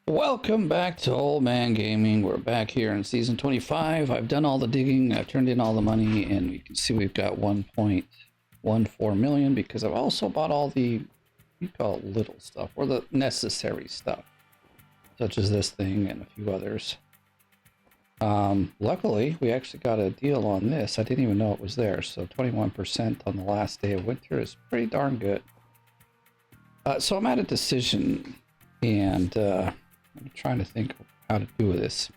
Welcome back to Old Man Gaming. We're back here in season 25. I've done all the digging, I've turned in all the money, and you can see we've got 1.14 million because I've also bought all the, you call it little stuff, or the necessary stuff, such as this thing and a few others. Luckily, we actually got a deal on this. I didn't even know it was there, so 21% on the last day of winter is pretty darn good. So I'm at a decision, and I'm trying to think of how to do this.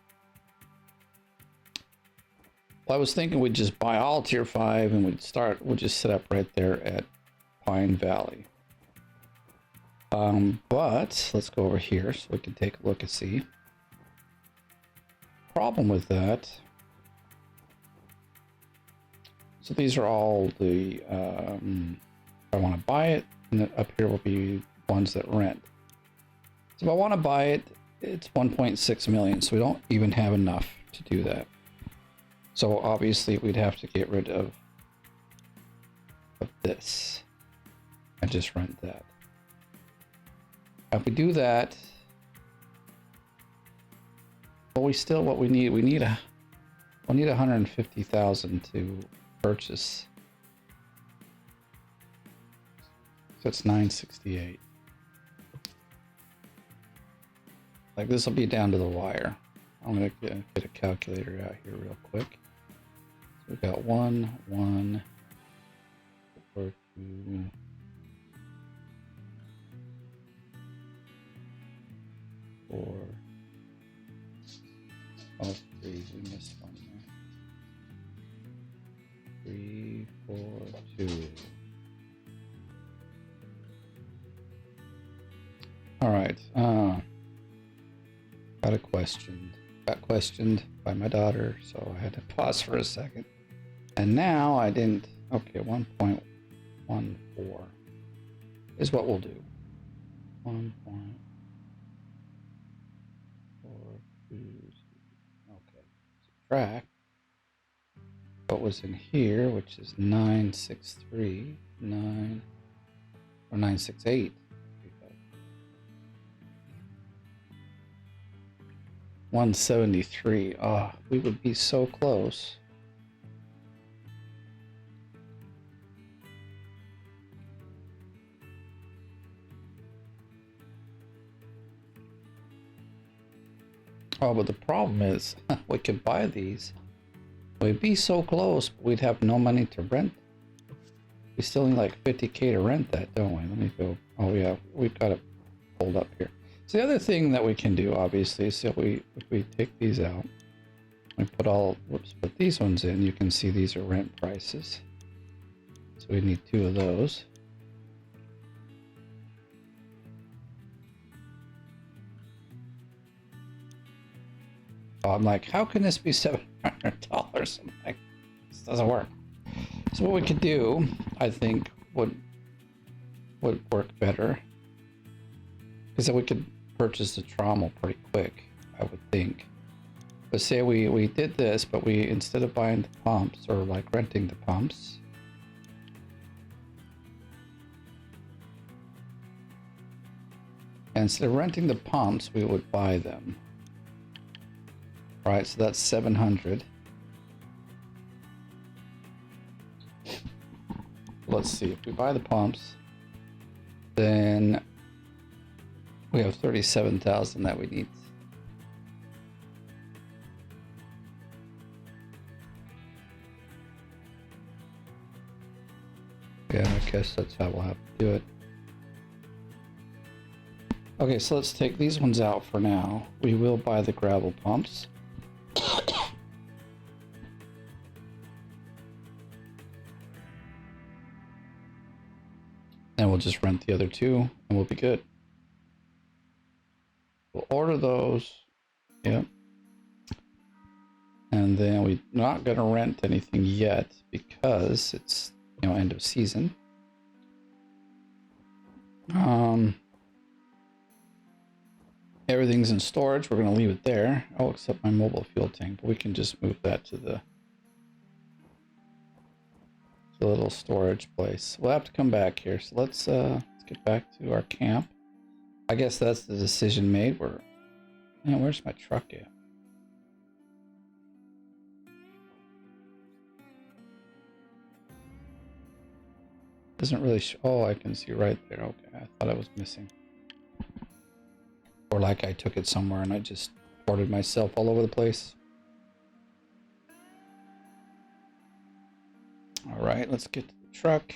Well, I was thinking we'd just buy all tier 5 and we'd just set up right there at Pine Valley. But let's go over here so we can take a look and see. Problem with that. So these are all the, if I want to buy it, and then up here will be ones that rent. So if I want to buy it, it's 1.6 million, so we don't even have enough to do that. So obviously we'd have to get rid of this and just rent that. If we do that, but what we need 150,000 to purchase. So it's 968. Like, this will be down to the wire. I'm gonna get a calculator out here real quick. So we've got 1, 1, 4, 2, 4. Oh, 3. We missed one there. 3, 4, 2. All right. Got questioned by my daughter, so I had to pause for a second. And now I didn't. Okay, 1.14 is what we'll do. 1.4. Okay. Subtract what was in here, which is 963, 968. 173. Oh, we would be so close. Oh, but the problem is we could buy these. We'd be so close, but we'd have no money to rent. We still need like 50K to rent that, don't we? Let me go. Oh yeah, we've got it pulled up here. So the other thing that we can do, obviously, is if we take these out, we put these ones in, you can see these are rent prices. So we need 2 of those. Oh, I'm like, how can this be $700? I'm like, this doesn't work. So what we could do, I think, would work better, is that we could purchase the trommel pretty quick, I would think. But say we did this, but we, instead of buying the pumps or like renting the pumps, and instead of renting the pumps, we would buy them. All right, so that's 700. Let's see, if we buy the pumps, then we have 37,000 that we need. Yeah, I guess that's how we'll have to do it. Okay, so let's take these ones out for now. We will buy the gravel pumps. And we'll just rent the other 2 and we'll be good. We'll order those. Yep. And then we're not going to rent anything yet because it's, end of season. Everything's in storage. We're going to leave it there. Oh, except my mobile fuel tank, but we can just move that to the little storage place. We'll have to come back here. So let's get back to our camp. I guess that's the decision made. We're Man, where's my truck at? Doesn't really oh, I can see right there. Okay, I thought I was missing. Or like I took it somewhere and I just ported myself all over the place. All right, let's get to the truck.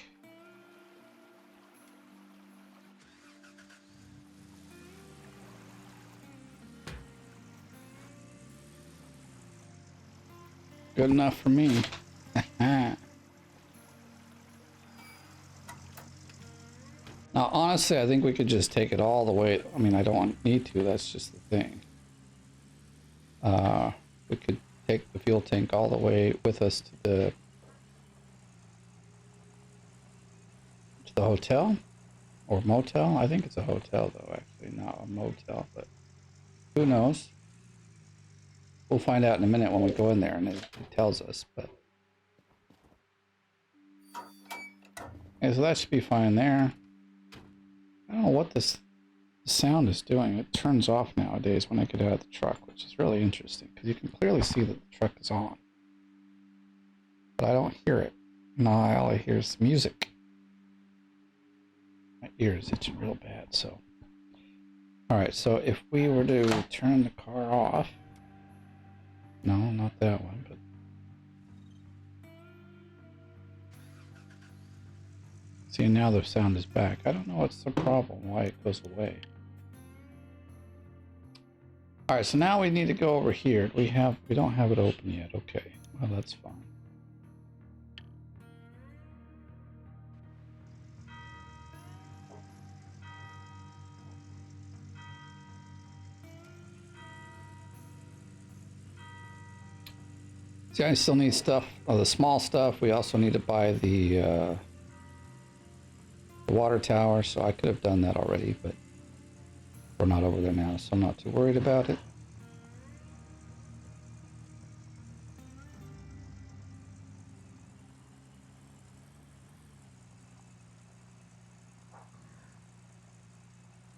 Good enough for me. Now, honestly, I think we could just take it all the way. I mean, I don't need to. That's just the thing. We could take the fuel tank all the way with us to the hotel or motel. I think it's a hotel, though. Actually, not a motel, but who knows? We'll find out in a minute when we go in there and it tells us. But okay, so that should be fine there. I don't know what this sound is doing. It turns off nowadays when I get out of the truck, which is really interesting because you can clearly see that the truck is on. But I don't hear it. No, all I hear is music. My ear is itching real bad, so. Alright, so if we were to turn the car off. No, not that one, but. See, now the sound is back. I don't know what's the problem, why it goes away. Alright, so now we need to go over here. We don't have it open yet. Okay, well that's fine. See, I still need stuff, the small stuff. We also need to buy the water tower, so I could have done that already, but we're not over there now, so I'm not too worried about it.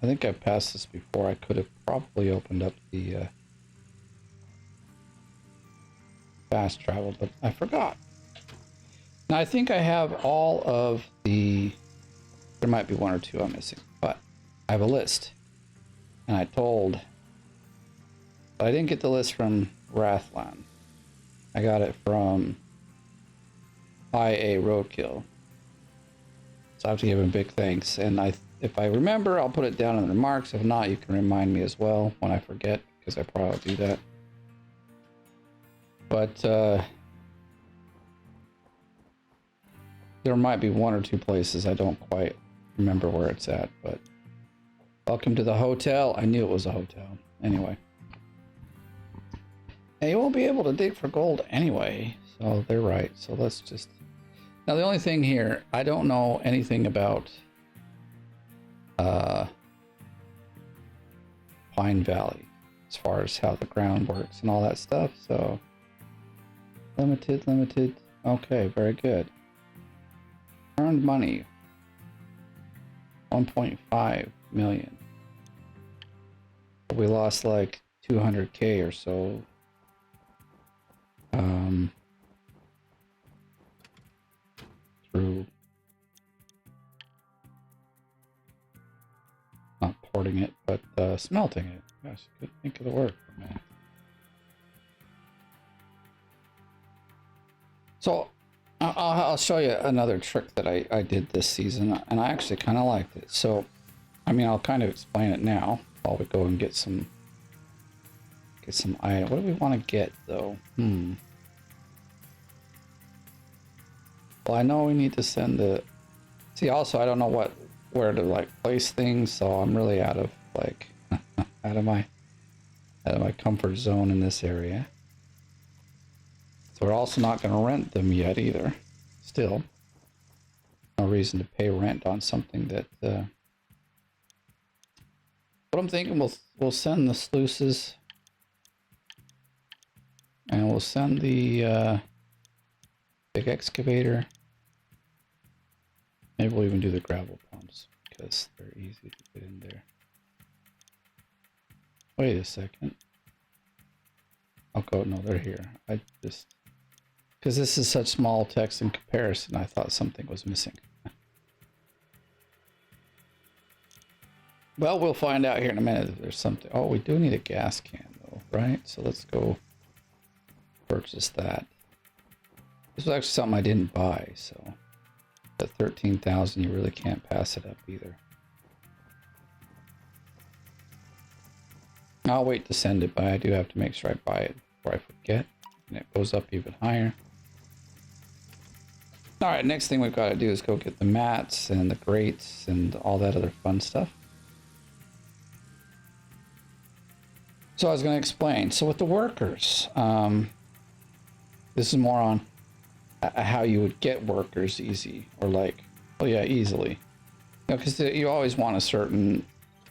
I think I've passed this before. I could have probably opened up the fast travel, but I forgot. Now I think I have all of the, there might be one or two I'm missing, but I have a list. And I didn't get the list from Rathland. I got it from IA Roadkill. So I have to give him big thanks. And if I remember, I'll put it down in the remarks. If not, you can remind me as well when I forget, because I probably do that. But there might be one or two places I don't quite remember where it's at, but welcome to the hotel. I knew it was a hotel. Anyway. And you won't be able to dig for gold anyway, so they're right. So let's just... Now the only thing here, I don't know anything about Pine Valley as far as how the ground works and all that stuff, so... Limited. Okay, very good. Earned money. 1.5 million. We lost like 200K or so. Through not porting it, but smelting it. Gosh, I couldn't think of the word for a minute. So I'll show you another trick that I did this season, and I actually kind of liked it. So, I mean, I'll kind of explain it now while we go and get some iron. What do we want to get though? Well, I know we need to send the. See, also I don't know where to like place things, so I'm really out of like out of my comfort zone in this area. So we're also not going to rent them yet either. Still, no reason to pay rent on something that. What I'm thinking, we'll send the sluices, and we'll send the big excavator. Maybe we'll even do the gravel pumps because they're easy to get in there. Wait a second. go. No, they're here. I just, because this is such small text in comparison, I thought something was missing. Well, we'll find out here in a minute if there's something. Oh, we do need a gas can though, right? So let's go purchase that. This was actually something I didn't buy, so at 13,000, you really can't pass it up either. I'll wait to send it, but I do have to make sure I buy it before I forget, and it goes up even higher. All right, next thing we've got to do is go get the mats and the grates and all that other fun stuff. So I was going to explain. So with the workers, this is more on how you would get workers easy, or like, oh yeah, easily. You know, because you always want a certain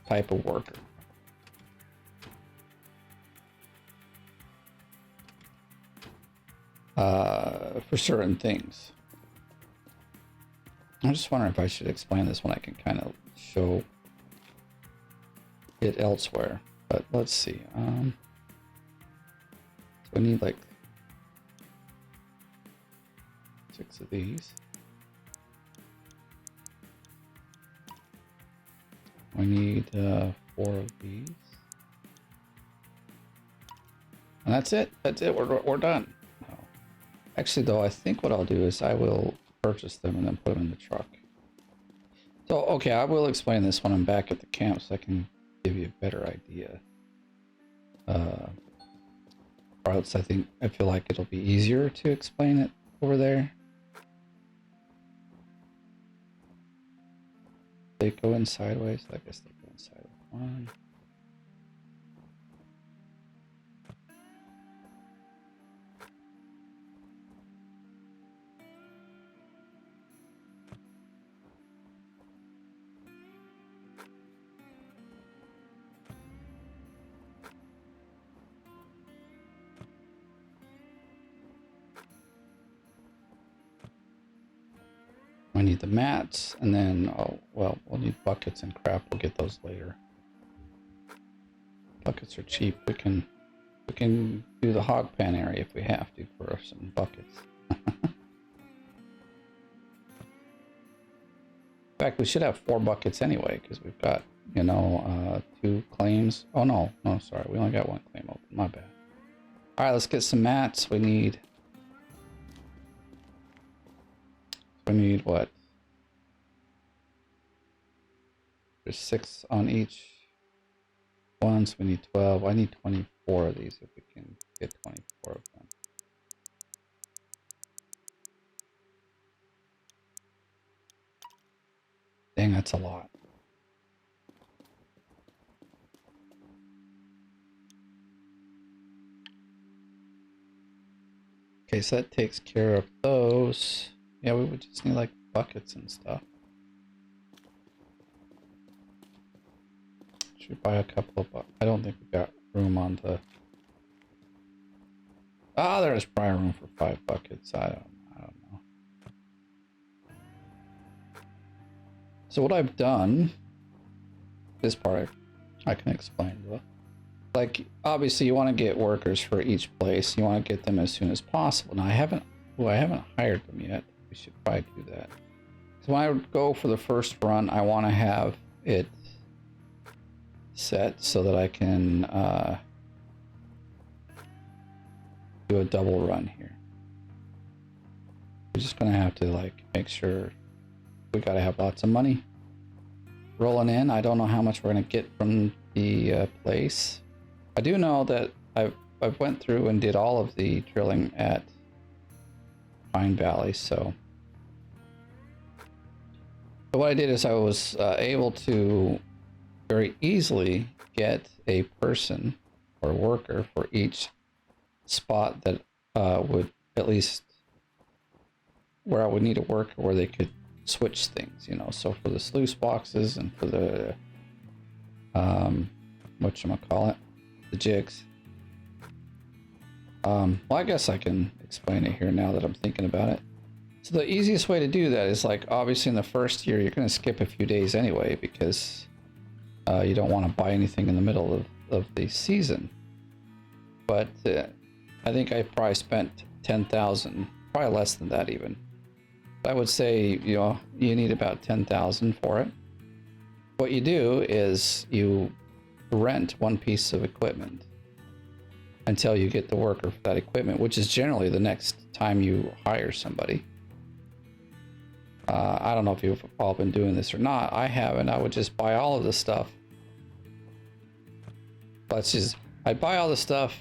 type of worker. For certain things. I'm just wondering if I should explain this when I can kind of show it elsewhere. But let's see. So we need like 6 of these. We need 4 of these. And that's it. That's it. We're done. No. Actually, though, I think what I'll do is I will purchase them and then put them in the truck. So, okay, I will explain this when I'm back at the camp so I can give you a better idea. Or else I feel like it'll be easier to explain it over there. They go in sideways. I guess they go in sideways. 1. I need the mats, and then, oh, well, we'll need buckets and crap. We'll get those later. Buckets are cheap. We can do the hog pen area if we have to for some buckets. In fact, we should have 4 buckets anyway, because we've got, you know, 2 claims. Oh, no, sorry. We only got 1 claim open. My bad. All right, let's get some mats. We need what? There's 6 on each one, so we need 12. I need 24 of these if we can get 24 of them. Dang, that's a lot. Okay, so that takes care of those. Yeah, we would just need like buckets and stuff. Should buy a couple of buckets. I don't think we got room on the... Ah, there's probably room for 5 buckets. I don't know. So what I've done, this part I can explain. Like, obviously you want to get workers for each place. You want to get them as soon as possible. Now I haven't hired them yet. We should probably do that. So when I go for the first run, I want to have it set so that I can do a double run here. We're just gonna have to like make sure we gotta have lots of money rolling in. I don't know how much we're gonna get from the place. I do know that I've went through and did all of the drilling at Pine Valley, so what I did is I was able to very easily get a person or worker for each spot that would, at least where I would need a worker where they could switch things, you know. So for the sluice boxes and for the whatchamacallit, the jigs. Well, I guess I can explain it here now that I'm thinking about it. So the easiest way to do that is, like, obviously in the first year you're going to skip a few days anyway, because you don't want to buy anything in the middle of the season. But I think I probably spent 10,000, probably less than that even. I would say, you know, you need about 10,000 for it. What you do is you rent one piece of equipment until you get the worker for that equipment, which is generally the next time you hire somebody. I don't know if you've all been doing this or not. I haven't. I would just buy all of the stuff. I'd buy all the stuff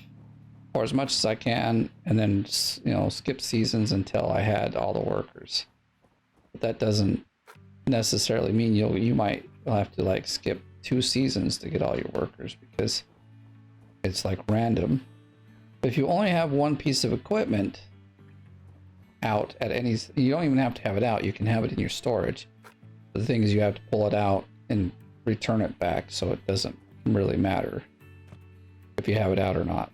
for as much as I can, and then, you know, skip seasons until I had all the workers. But that doesn't necessarily mean you might have to like skip 2 seasons to get all your workers, because it's like random. But if you only have one piece of equipment out at any, you don't even have to have it out, you can have it in your storage. The thing is, you have to pull it out and return it back, so it doesn't really matter if you have it out or not.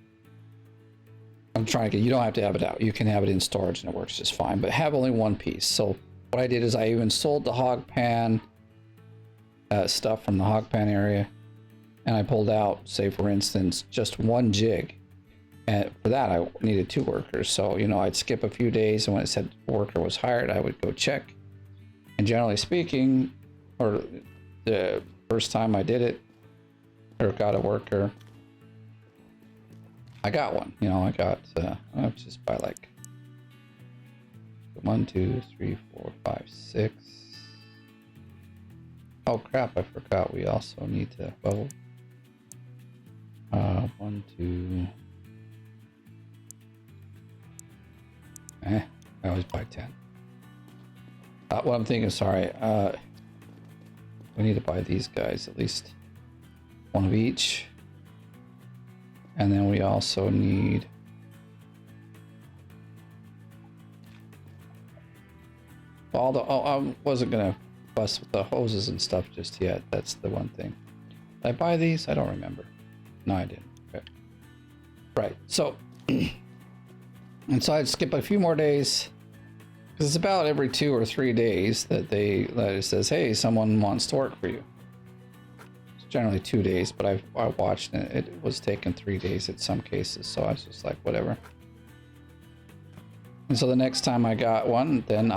I'm trying to get, you don't have to have it out, you can have it in storage and it works just fine, but have only one piece. So what I did is I even sold the hog pan stuff from the hog pan area, and I pulled out, say for instance, just 1 jig. And for that, I needed 2 workers. So, you know, I'd skip a few days, and when it said the worker was hired, I would go check. And generally speaking, or the first time I did it, or got a worker, I got one. You know, I got, just by like 1, 2, 3, 4, 5, 6. Oh crap, I forgot we also need to, well, 1, 2. I always buy 10. What I'm thinking, sorry, we need to buy these guys, at least 1 of each. And then we also need all the, I wasn't gonna fuss with the hoses and stuff just yet. That's the one thing. Did I buy these? I don't remember. No, I didn't. Okay. Right, so and so I'd skip a few more days, because it's about every 2 or 3 days that it says, hey, someone wants to work for you. It's generally 2 days, but I watched and it was taking 3 days in some cases, so I was just like, whatever. And so the next time I got one, then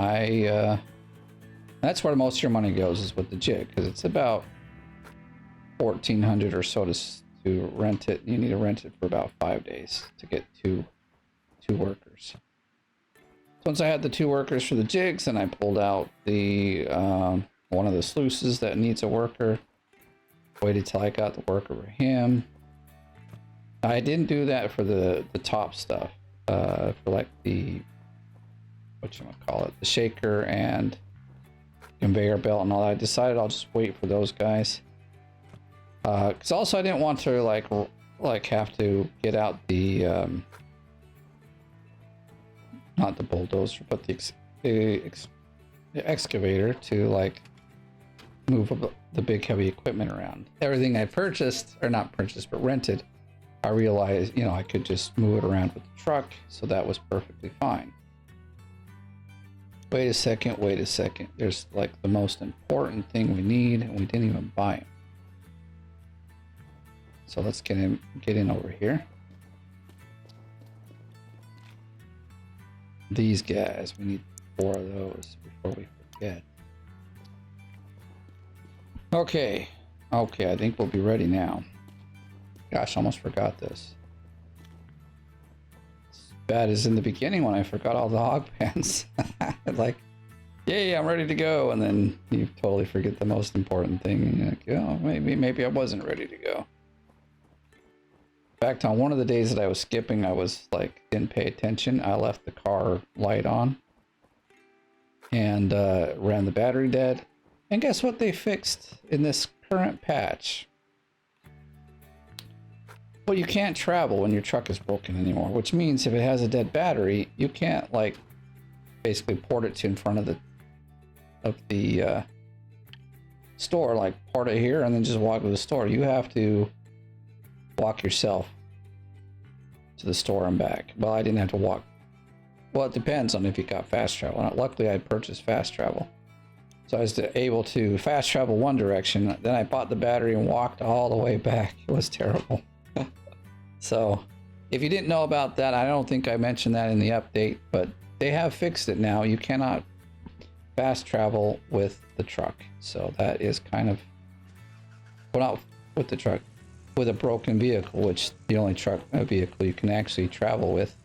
that's where most of your money goes, is with the jig, because it's about 1,400 or so to rent it. You need to rent it for about 5 days to get two workers. So once I had the 2 workers for the jigs, and I pulled out the one of the sluices that needs a worker, waited till I got the worker for him. I didn't do that for the top stuff, for like the, whatchamacallit, the shaker and conveyor belt and all that. I decided I'll just wait for those guys, because also I didn't want to like have to get out the not the bulldozer, but the excavator to like move the big heavy equipment around. Everything I purchased, or not purchased, but rented, I realized, you know, I could just move it around with the truck, so that was perfectly fine. Wait a second, there's like the most important thing we need, and we didn't even buy him. So let's get in over here. These guys, we need 4 of those before we forget. Okay, I think we'll be ready now. Gosh, I almost forgot this. As bad as in the beginning when I forgot all the hog pans. Like, yay, I'm ready to go, and then you totally forget the most important thing, and you're like, oh, maybe I wasn't ready to go. In fact, on one of the days that I was skipping, I was like, didn't pay attention. I left the car light on and ran the battery dead. And guess what they fixed in this current patch? Well, you can't travel when your truck is broken anymore, which means if it has a dead battery, you can't like basically port it to in front of the store, like port it here and then just walk to the store. You have to walk yourself to the store and back. Well, I didn't have to walk. Well, it depends on if you got fast travel. Luckily, I purchased fast travel, so I was able to fast travel one direction. Then I bought the battery and walked all the way back. It was terrible. So if you didn't know about that, I don't think I mentioned that in the update, but they have fixed it now. You cannot fast travel with the truck. So that is kind of, well, not with the truck, with a broken vehicle, which the only truck vehicle you can actually travel with,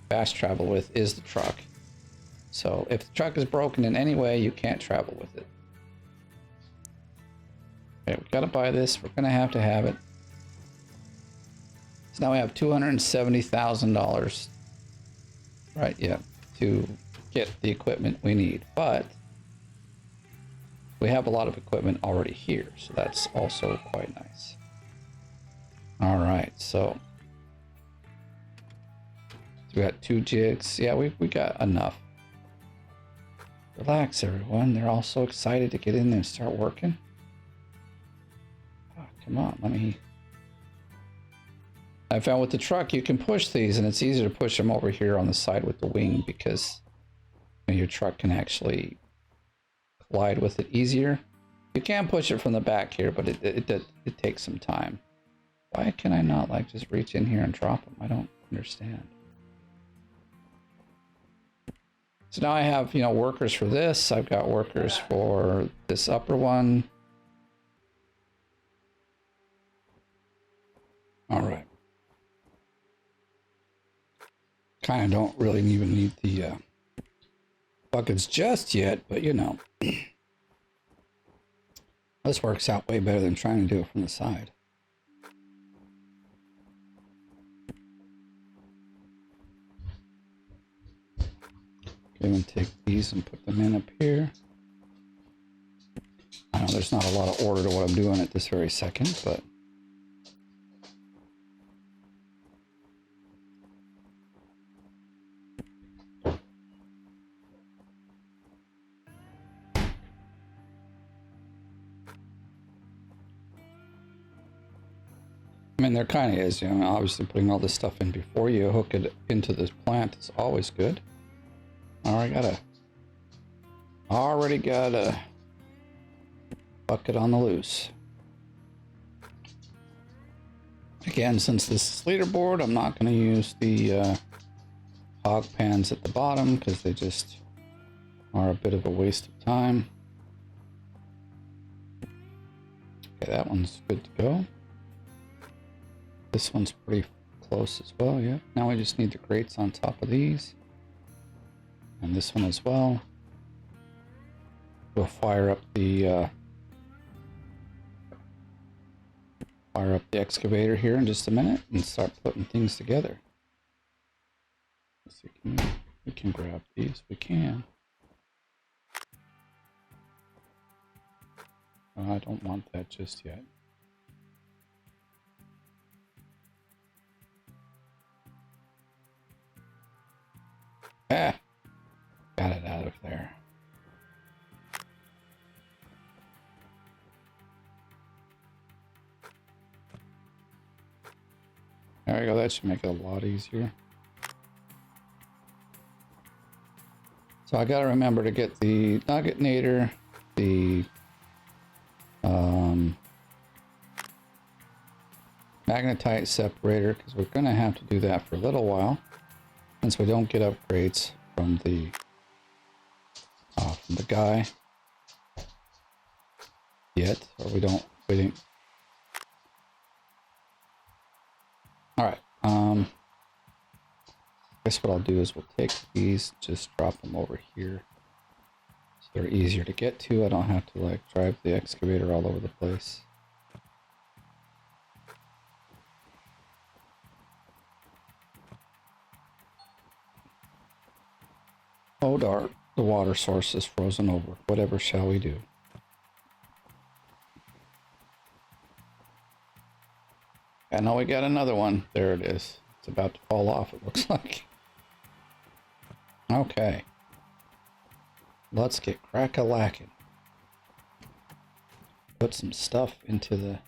fast travel with, is the truck. So if the truck is broken in any way, you can't travel with it. Okay, we gotta buy this. We're gonna have to have it. So now we have $270,000, right? Yeah, to get the equipment we need, but we have a lot of equipment already here, so that's also quite nice. All right, so we got 2 jigs. Yeah, we got enough. Relax, everyone. They're all so excited to get in there and start working. Oh, come on, let me... I found with the truck, you can push these, and it's easier to push them over here on the side with the wing because your truck can actually collide with it easier. You can push it from the back here, but it takes some time. Why can I not like just reach in here and drop them? I don't understand. So now I have, you know, workers for this. I've got workers for this upper one. All right. Kind of don't really even need the buckets just yet, but you know, this works out way better than trying to do it from the side. I'm going to take these and put them in up here. I know there's not a lot of order to what I'm doing at this very second, but I mean, there kind of is, you know, obviously putting all this stuff in before you hook it into this plant is always good. Already got a bucket on the loose. Again, since this is leaderboard, I'm not going to use the hog pans at the bottom because they just are a bit of a waste of time. Okay, that one's good to go. This one's pretty close as well, yeah. Now we just need the grates on top of these. And this one as well. We'll fire up the excavator here in just a minute and start putting things together. Let's see, we can grab these. We can. Oh, I don't want that just yet. Ah, got it out of there. There we go, that should make it a lot easier. So I gotta remember to get the nugget nader, the magnetite separator, because we're gonna have to do that for a little while, since we don't get upgrades from the guy yet, or we didn't. All right. I guess what I'll do is we'll take these, just drop them over here, so they're easier to get to. I don't have to like drive the excavator all over the place. Oh darn, the water source is frozen over. Whatever shall we do? I know we got another one. There it is. It's about to fall off, it looks like. Okay. Let's get crack-a-lackin'. Put some stuff into the...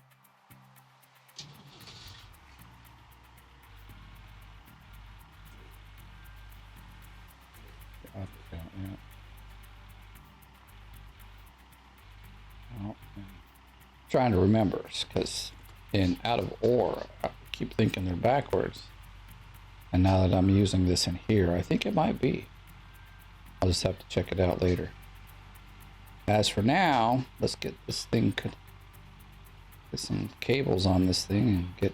Trying to remember, because in out of ore, I keep thinking they're backwards. And now that I'm using this in here, I think it might be. I'll just have to check it out later. As for now, let's get this thing, get some cables on this thing and get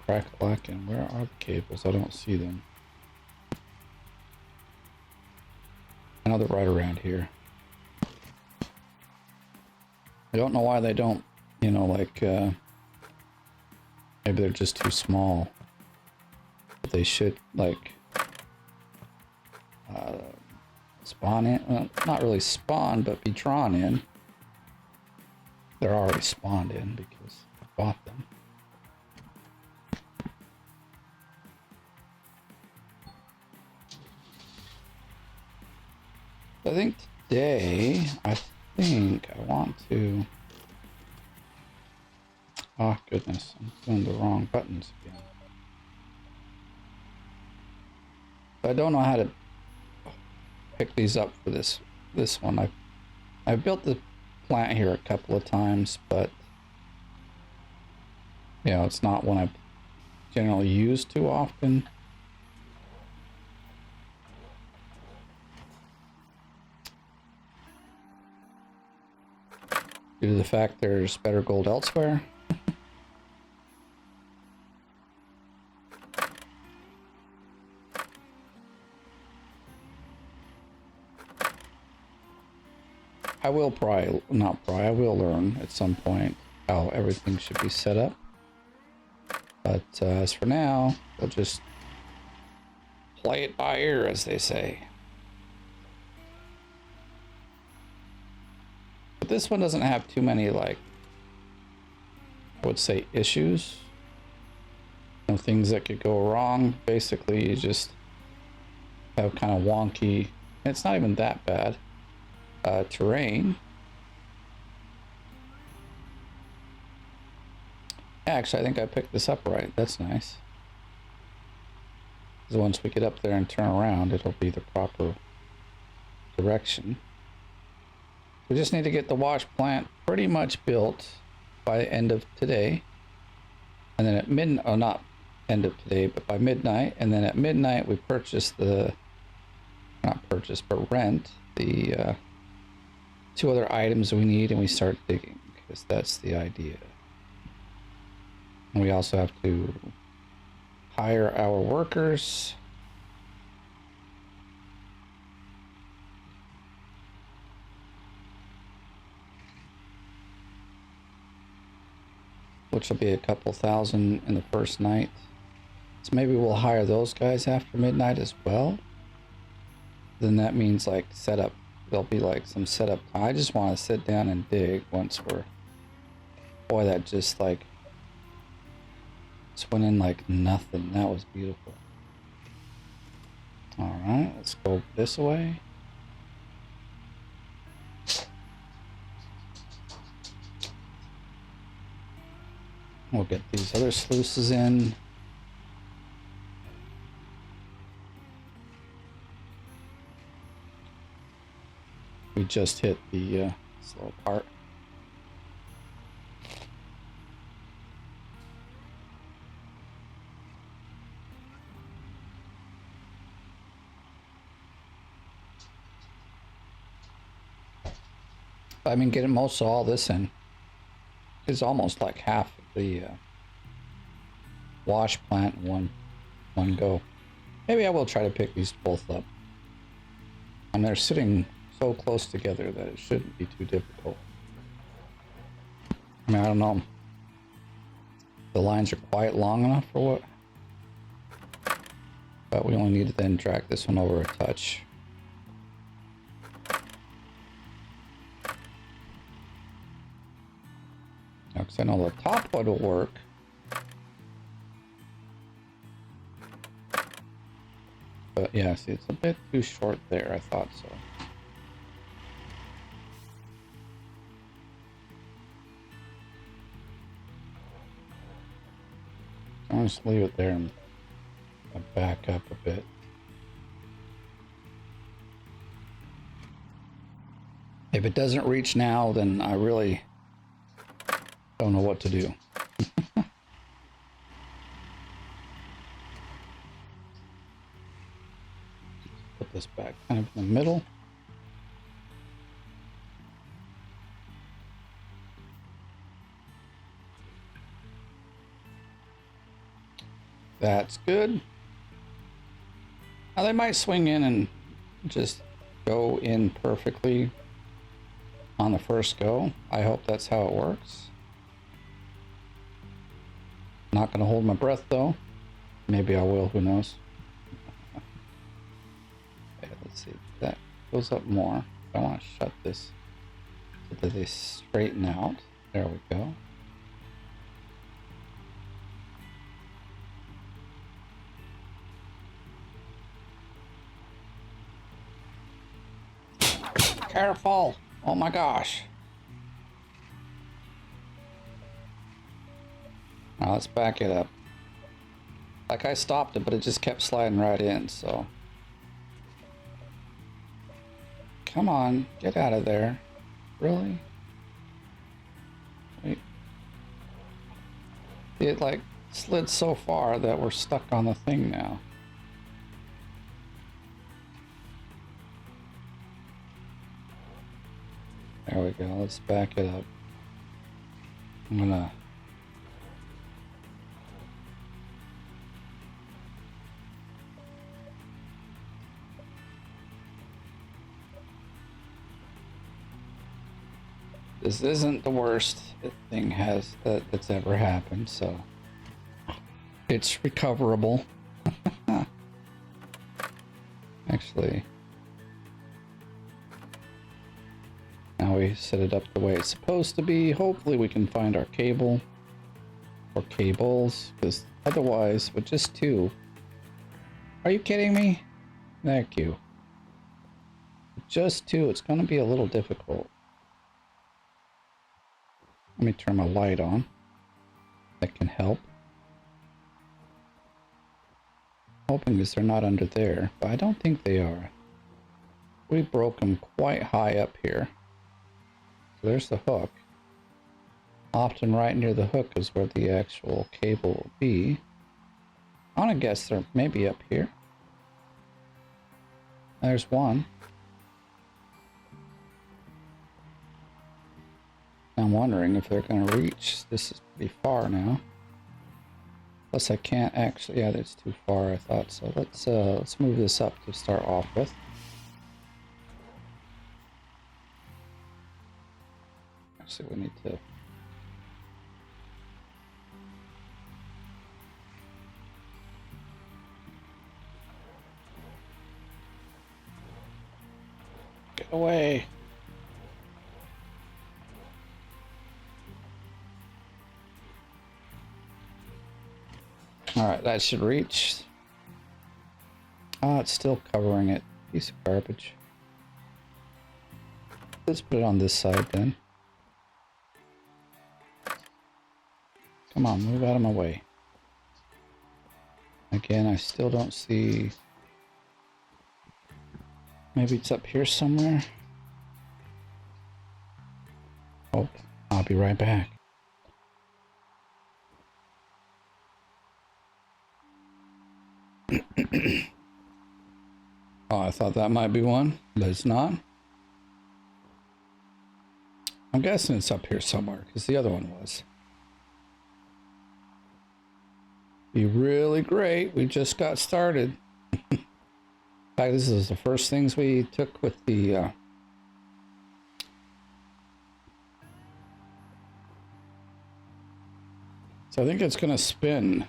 crack-a-lackin'. Where are the cables? I don't see them. I know they're right around here. I don't know why they don't, you know, like, maybe they're just too small. But they should, like, spawn in. Well, not really spawn, but be drawn in. They're already spawned in because I bought them. I think today, I want to... Oh goodness, I'm doing the wrong buttons again. I don't know how to pick these up for this one. I've built the plant here a couple of times, but you know, it's not one I generally use too often. Due to the fact there's better gold elsewhere. I will I will learn at some point how everything should be set up. But as for now, we'll just play it by ear, as they say. But this one doesn't have too many, like, I would say, issues. You know, things that could go wrong. Basically, you just have kind of wonky, it's not even that bad, terrain. Actually, I think I picked this up right. That's nice. Because once we get up there and turn around, it'll be the proper direction. We just need to get the wash plant pretty much built by the end of today. And then at midnight, oh, not end of today, but by midnight. And then at midnight, we purchase the, not purchase, but rent the 2 other items we need, and we start digging, because that's the idea. And we also have to hire our workers. Which will be a couple thousand in the first night. So maybe we'll hire those guys after midnight as well. Then that means like setup. There'll be like some setup time. I just want to sit down and dig once we're... Boy, that just like... Just went in like nothing. That was beautiful. Alright, let's go this way. We'll get these other sluices in. We just hit the slow part. I mean, getting most of all this in is almost like half of the wash plant in one go. Maybe I will try to pick these both up. And they're sitting so close together that it shouldn't be too difficult. I mean, I don't know. The lines are quite long enough for what? But we only need to then drag this one over a touch. Because I know the top one will work. But yeah, see, it's a bit too short there. I thought so. I'll just leave it there and back up a bit. If it doesn't reach now, then I really don't know what to do. put this back kind of in the middle. That's good. Now they might swing in and just go in perfectly on the first go. I hope that's how it works. Not gonna hold my breath though. Maybe I will, who knows. Okay, let's see, that goes up more. I want to shut this so that they straighten out. There we go. Careful! Oh my gosh. Now let's back it up. Like I stopped it, but it just kept sliding right in, so. Come on, get out of there. Really? Wait. It like slid so far that we're stuck on the thing now. There we go, let's back it up. I'm gonna this isn't the worst thing that's ever happened, so it's recoverable. Actually, now we set it up the way it's supposed to be. Hopefully we can find our cable or cables, because otherwise with just two, are you kidding me? Thank you. With just two, it's going to be a little difficult. Let me turn my light on. That can help. Hoping because they're not under there, but I don't think they are. We broke them quite high up here. So there's the hook. Often right near the hook is where the actual cable will be. I want to guess they're maybe up here. There's one. I'm wondering if they're going to reach. This is pretty far now. Plus I can't actually, yeah, that's too far, I thought. So let's move this up to start off with. Actually, we need to get away. All right, that should reach. Oh, it's still covering it. Piece of garbage. Let's put it on this side then. Come on, move out of my way. Again, I still don't see. Maybe it's up here somewhere. Oh, I'll be right back. Oh, I thought that might be one, but it's not. I'm guessing it's up here somewhere because the other one was. Be really great. We just got started. In fact, this is the first things we took with the so I think it's gonna spin.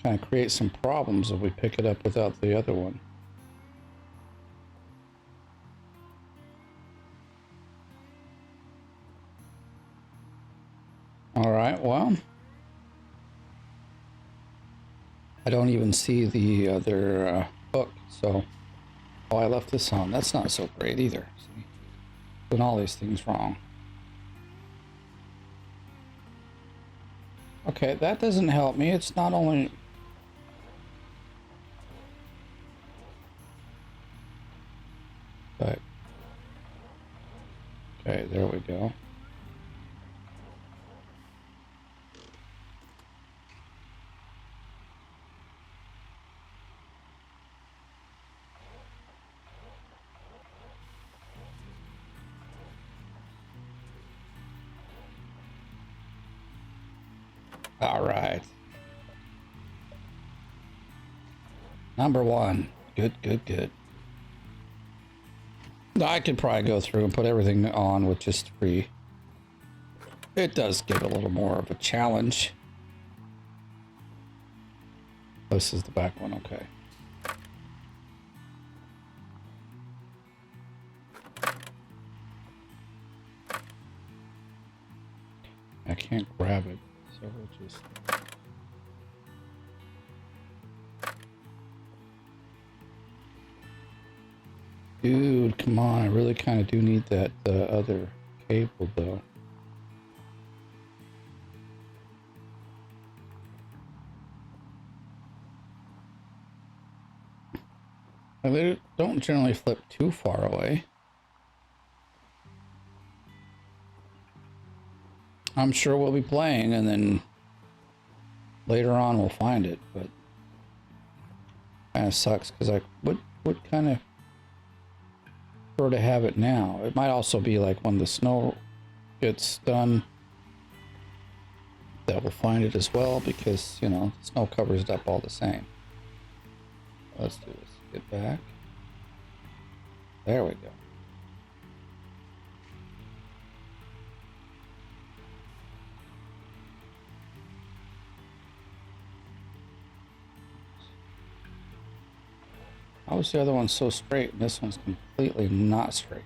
Kind of create some problems if we pick it up without the other one. All right, well, I don't even see the other hook, so oh, I left this on. That's not so great either. See? Doing all these things wrong. Okay, that doesn't help me. It's not only... But... Okay, there we go. All right. Number one. Good, good, good. I could probably go through and put everything on with just 3. It does give a little more of a challenge. This is the back one, okay. I can't grab it, so we'll just... Dude, come on, I really kind of do need that other cable, though. And they don't generally flip too far away. I'm sure we'll be playing, and then later on we'll find it, but kind of sucks because I would kind of prefer to have it now. It might also be like when the snow gets done that we'll find it as well, because you know, snow covers it up all the same. Let's do this. Get back. There we go. How was the other one so straight and this one's completely not straight?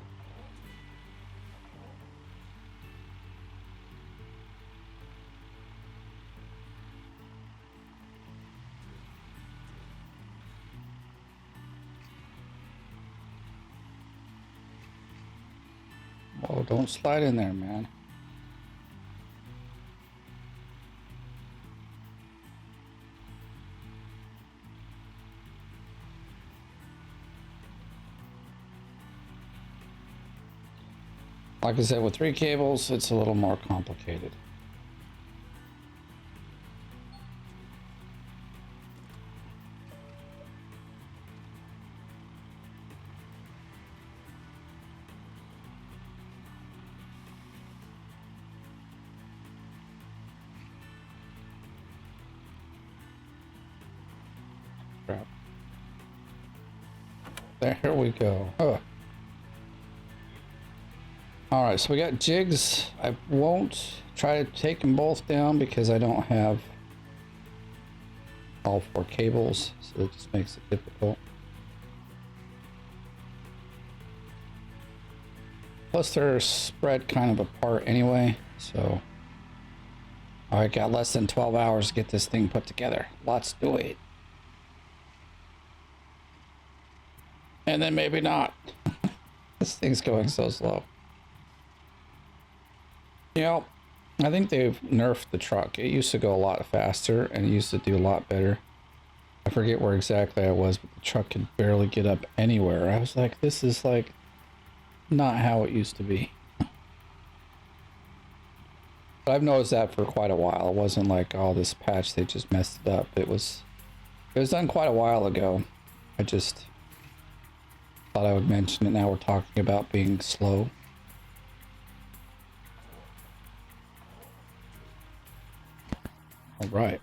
Oh, don't slide in there, man. Like I said, with 3 cables, it's a little more complicated. Crap. There we go. Huh. All right, so we got jigs. I won't try to take them both down because I don't have all 4 cables, so it just makes it difficult. Plus they're spread kind of apart anyway, so I got less than 12 hours to get this thing put together. Let's do it. And then maybe not. This thing's going so slow. You know, I think they've nerfed the truck. It used to go a lot faster and it used to do a lot better. I forget where exactly I was, but the truck could barely get up anywhere. I was like, this is like not how it used to be. But I've noticed that for quite a while. It wasn't like, oh, this patch, they just messed it up. It was done quite a while ago. I just thought I would mention it. Now we're talking about being slow. All right.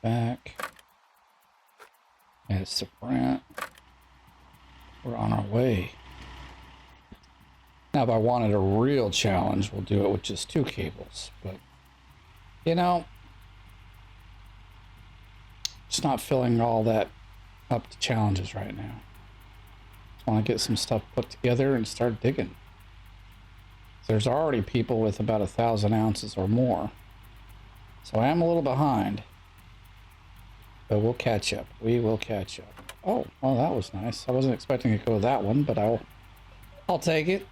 Back. And it's the front. We're on our way. Now, if I wanted a real challenge, we'll do it with just 2 cables. But, you know, it's not filling all that up to challenges right now. Want to get some stuff put together and start digging. There's already people with about 1,000 ounces or more, so I am a little behind, but we'll catch up. We will catch up. Oh, well, that was nice. I wasn't expecting to go that one, but I'll take it.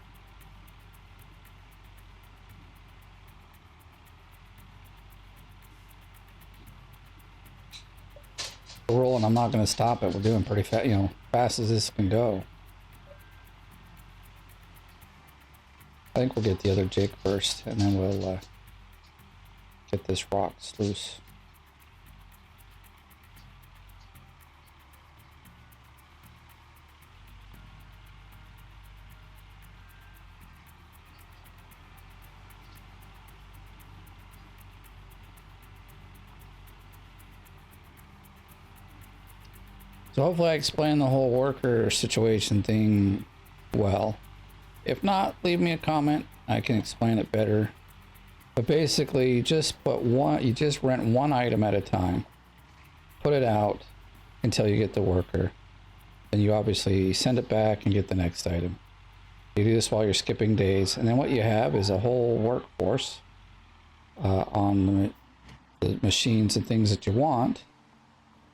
We're rolling. I'm not going to stop it. We're doing pretty fast, you know, fast as this can go. I think we'll get the other jig first, and then we'll get this rock loose. So hopefully I explained the whole worker situation thing well. If not, leave me a comment. I can explain it better. But basically, you just rent one item at a time. Put it out until you get the worker. Then you obviously send it back and get the next item. You do this while you're skipping days. And then what you have is a whole workforce on the machines and things that you want.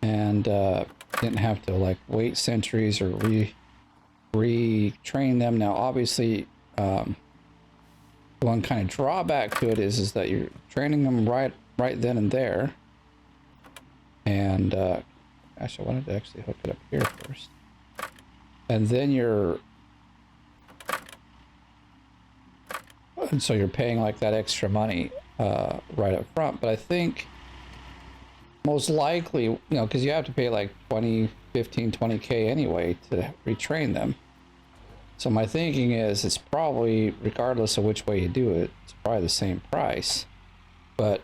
And didn't have to like wait centuries or retrain them. Now, obviously, one kind of drawback to it is that you're training them right then and there. And gosh, I wanted to actually hook it up here first. And then so you're paying like that extra money right up front. But I think most likely, you know, because you have to pay like 20K anyway to retrain them. So my thinking is it's probably, regardless of which way you do it, it's probably the same price. But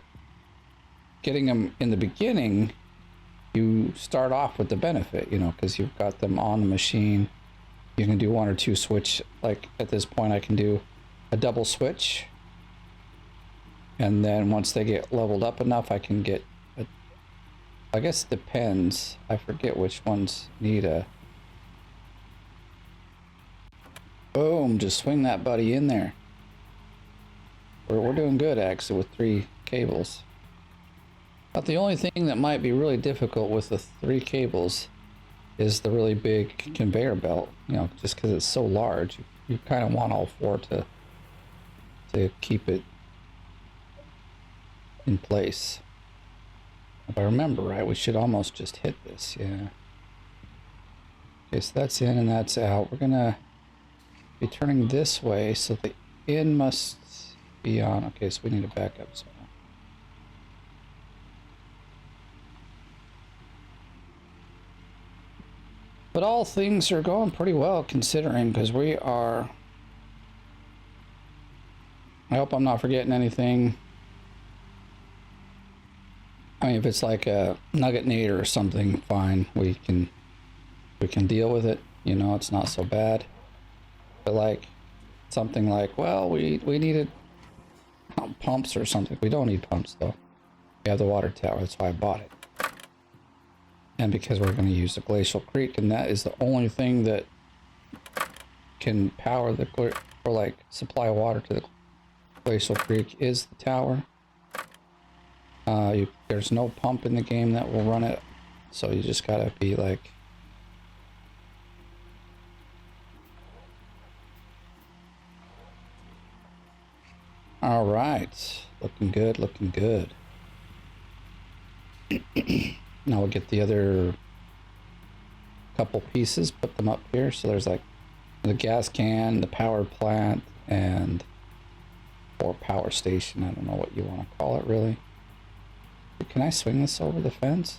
getting them in the beginning, you start off with the benefit, you know, because you've got them on the machine. You can do one or two switch. Like at this point, I can do a double switch. And then once they get leveled up enough, I can get, I guess it depends. I forget which ones need a... Boom, just swing that buddy in there. We're doing good actually with 3 cables. But the only thing that might be really difficult with the 3 cables is the really big conveyor belt. You know, just because it's so large, you kind of want all 4 to keep it in place. If I remember right, we should almost just hit this, yeah. Okay, so that's in and that's out. We're gonna be turning this way, so the in must be on. Okay, so we need to back up somewhere. But all things are going pretty well considering, because we are... I hope I'm not forgetting anything. I mean, if it's like a nugget nader or something, fine. We can deal with it. You know, it's not so bad. But like something like, well, we needed pumps or something. We don't need pumps though. We have the water tower. That's why I bought it. And because we're going to use the glacial creek, and that is the only thing that can power the, or like supply water to the glacial creek is the tower. There's no pump in the game that will run it, so you just gotta be like... All right, looking good, looking good. Now we'll get the other couple pieces, put them up here. So there's like the gas can, the power plant, and or power station. I don't know what you want to call it really. Can I swing this over the fence?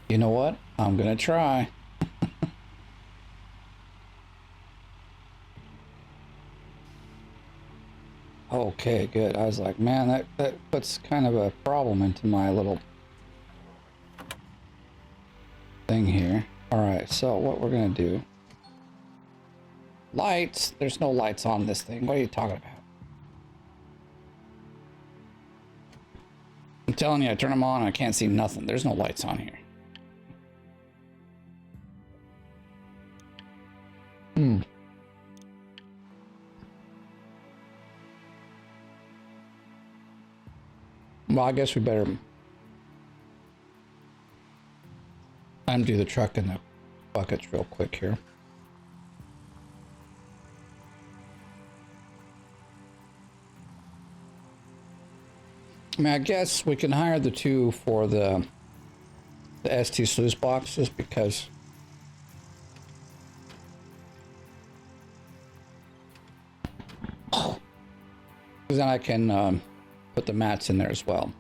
You know what? I'm gonna try. Okay, good. I was like, man, that puts kind of a problem into my little thing here. All right, so what we're gonna do... Lights? There's no lights on this thing. What are you talking about? I'm telling you, I turn them on and I can't see nothing. There's no lights on here. Well, I guess we better undo the truck and the buckets real quick here. I mean, I guess we can hire the 2 for the ST sluice boxes because then I can put the mats in there as well.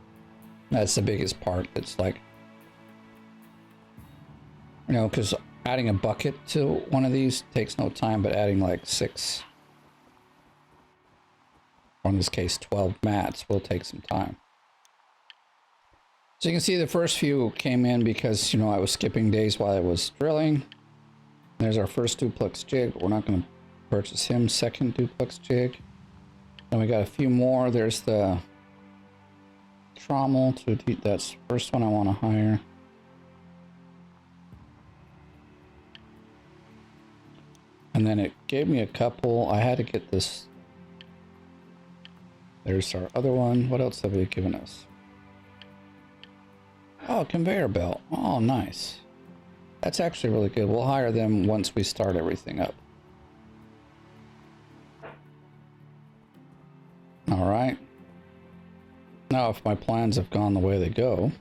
That's the biggest part. It's like, you know, because adding a bucket to one of these takes no time, but adding like 6, or in this case 12 mats will take some time. So you can see the first few came in because, you know, I was skipping days while I was drilling. There's our first duplex jig. We're not going to purchase him. Second duplex jig. Then we got a few more. There's the trommel. That's the first one I want to hire. And then it gave me a couple. I had to get this. There's our other one. What else have they given us? Oh, conveyor belt. Oh, nice. That's actually really good. We'll hire them once we start everything up. All right. Now, if my plans have gone the way they go,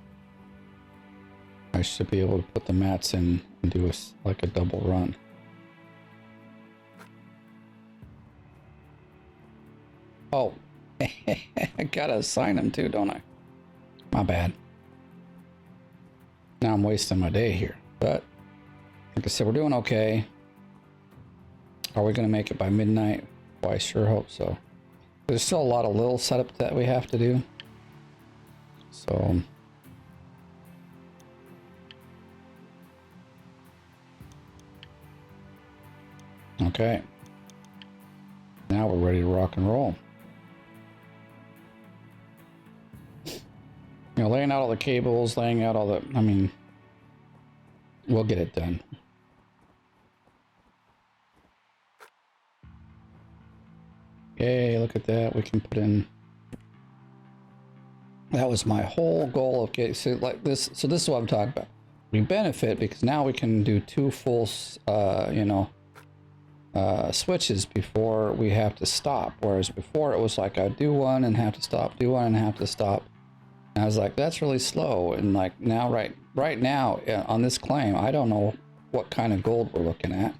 I should be able to put the mats in and do like a double run. Oh, I gotta assign them too, don't I? My bad. Now I'm wasting my day here, but like I said, we're doing okay. Are we gonna make it by midnight? Well, I sure hope so. There's still a lot of little setup that we have to do. So okay. Now we're ready to rock and roll. You know, laying out all the cables, laying out all the, I mean, we'll get it done. Yay, look at that. We can put in, that was my whole goal of getting, so like this, so this is what I'm talking about. We benefit because now we can do two full, you know, switches before we have to stop. Whereas before it was like I'd do one and have to stop, do one and have to stop. I was like, that's really slow. And like now, right now on this claim, I don't know what kind of gold we're looking at.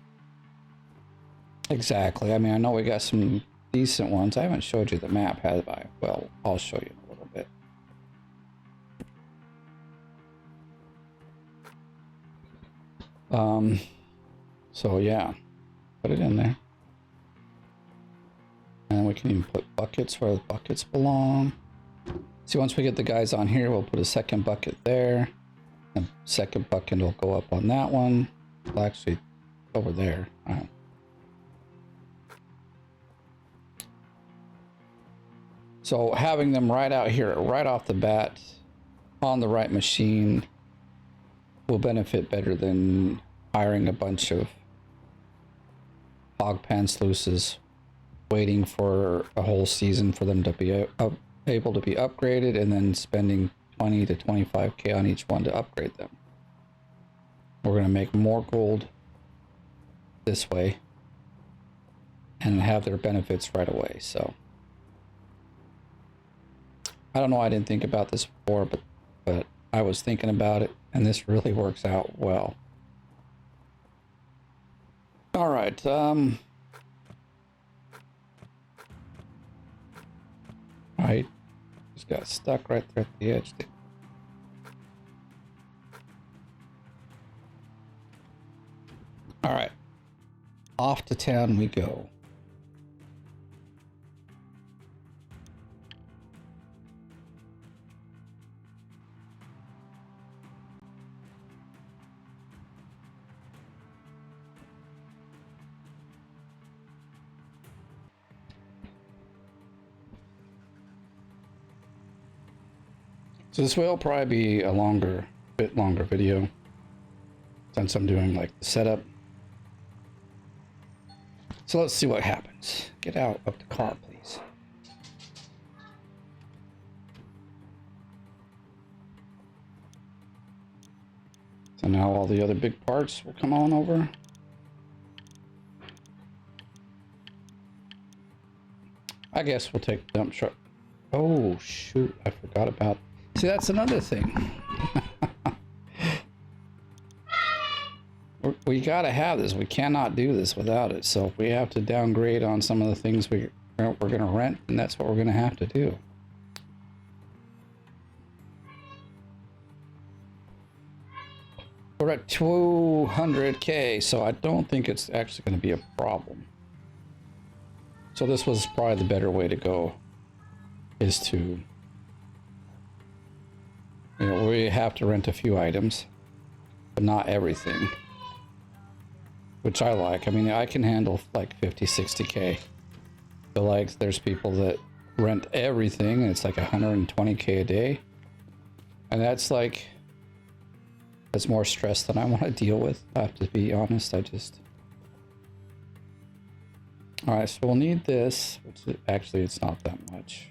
Exactly. I mean, I know we got some decent ones. I haven't showed you the map, have I? Well, I'll show you a little bit. So yeah, put it in there. And we can even put buckets where the buckets belong. See, once we get the guys on here, we'll put a second bucket there. And second bucket will go up on that one. Well, actually, over there. So having them right out here, right off the bat, on the right machine, will benefit better than hiring a bunch of hog pan sluices, waiting for a whole season for them to be able to be upgraded, and then spending 20 to 25k on each one to upgrade them. We're going to make more gold this way and have their benefits right away. So I don't know why I didn't think about this before, but I was thinking about it, and this really works out well. All right. I just got stuck right there at the edge. All right. Off to town we go. So this will probably be a bit longer video since I'm doing like the setup. So let's see what happens. Get out of the car, please. So now all the other big parts will come on over. I guess we'll take the dump truck. Oh shoot, I forgot about. See, that's another thing. We gotta have this. We cannot do this without it. So if we have to downgrade on some of the things we're gonna rent, and that's what we're gonna have to do. We're at 200k, so I don't think it's actually gonna be a problem. So this was probably the better way to go, is to You know, we have to rent a few items, but not everything. Which I like. I mean, I can handle like 50, 60K. But like, there's people that rent everything and it's like 120K a day. And that's like, that's more stress than I want to deal with. I have to be honest. All right, so we'll need this, which actually it's not that much.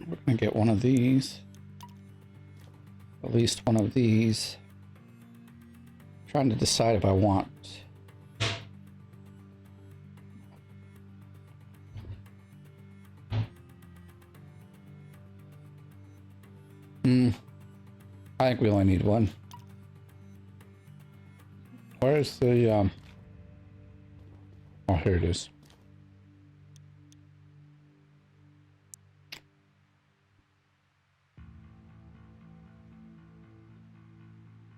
We're gonna get one of these. At least one of these. I'm trying to decide if I want. I think we only need one. Where's the oh, here it is.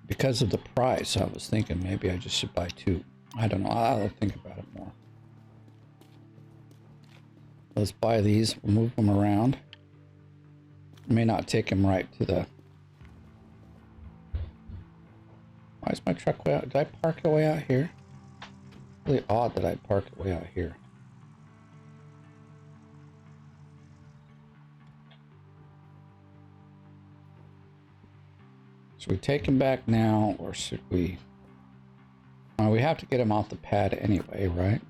Because of the price, I was thinking maybe I just should buy two. I don't know. I'll think about it more. Let's buy these. We'll move them around. I may not take them right to the... Why is my truck way out? Did I park it way out here? Really odd that I park it way out here. Should we take him back now, or should we? We have to get him off the pad anyway, right?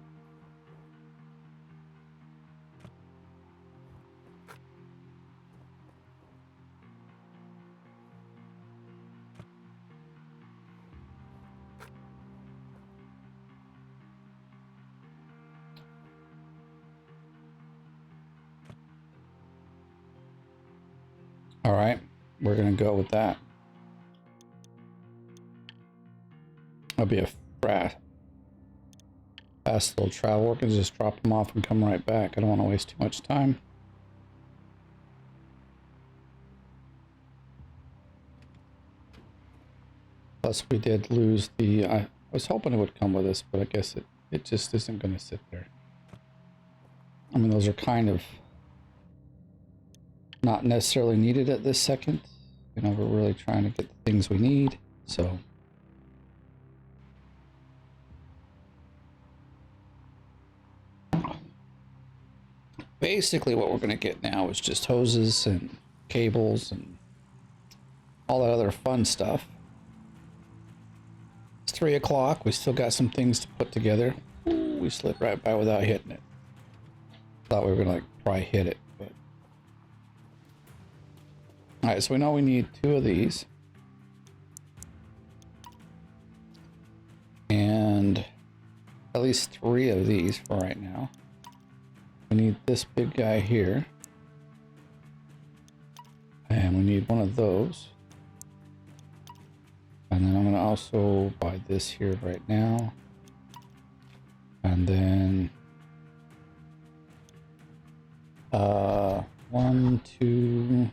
All right, we're gonna go with that. That'll be a fast little travel. We're gonna just drop them off and come right back. I don't want to waste too much time. Plus, we did lose the... I was hoping it would come with us, but I guess it just isn't going to sit there. I mean, those are kind of not necessarily needed at this second. You know, we're really trying to get the things we need, so... Basically, what we're going to get now is just hoses and cables and all that other fun stuff. It's 3 o'clock. We still got some things to put together. Ooh, we slid right by without hitting it. Thought we were going to like probably hit it, but... All right, so we know we need 2 of these. And at least 3 of these for right now. We need this big guy here. And we need one of those. And then I'm going to also buy this here right now. And then... 1, 2...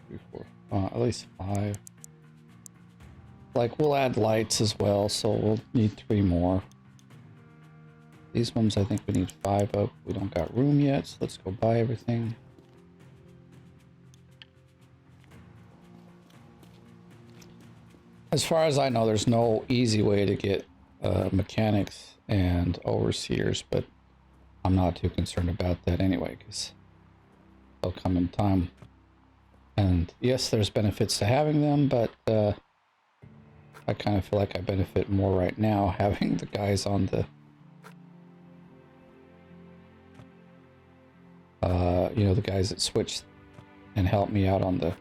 3, 4, at least 5. Like, we'll add lights as well, so we'll need 3 more. These ones I think we need 5 of. We don't got room yet, so let's go buy everything. As far as I know, there's no easy way to get mechanics and overseers, but I'm not too concerned about that anyway, because they'll come in time. And yes, there's benefits to having them, but I kind of feel like I benefit more right now having the guys on the you know, the guys that switch and help me out on the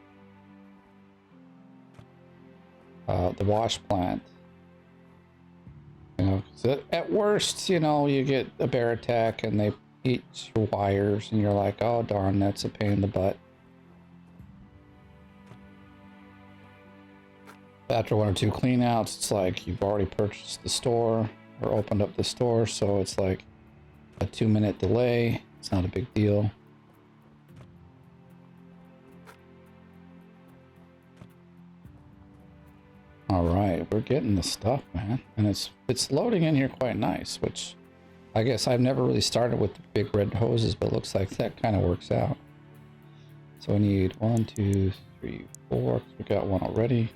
wash plant. You know, 'cause at worst, you know, you get a bear attack and they eat your wires and you're like, oh darn, that's a pain in the butt. After 1 or 2 cleanouts, it's like you've already purchased the store or opened up the store, so it's like a 2-minute delay. It's not a big deal. All right, we're getting the stuff, man, and it's loading in here quite nice. Which I guess I've never really started with the big red hoses, but it looks like that kind of works out. So we need 1, 2, 3, 4. We got one already.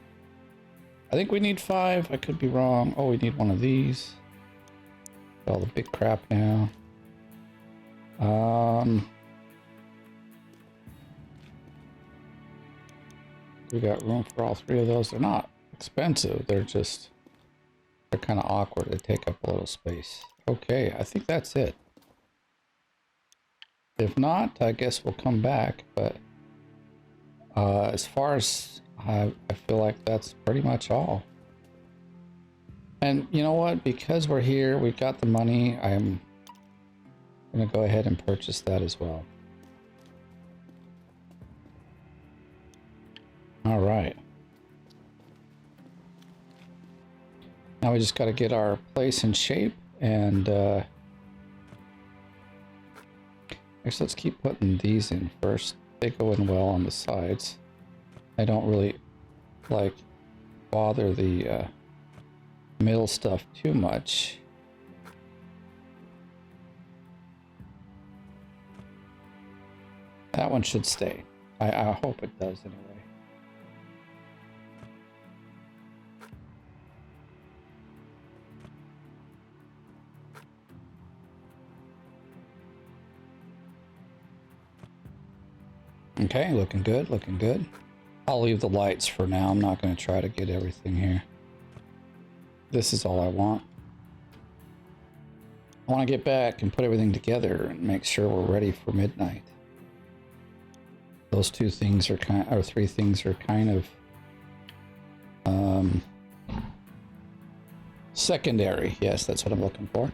I think we need 5. I could be wrong. Oh, we need one of these. All the big crap now. We got room for all 3 of those. They're not expensive. They're kind of awkward. They take up a little space. Okay, I think that's it. If not, I guess we'll come back. But as far as I feel like that's pretty much all. And you know what? Because we're here, we've got the money. I'm going to go ahead and purchase that as well. All right. Now we just got to get our place in shape and actually let's keep putting these in first. They go in well on the sides. I don't really like bother the middle stuff too much. That one should stay. I hope it does anyway. Okay, looking good, looking good. I'll leave the lights for now. I'm not going to try to get everything here. This is all I want. I want to get back and put everything together and make sure we're ready for midnight. Those 2 things are or 3 things are kind of secondary. Yes, that's what I'm looking for.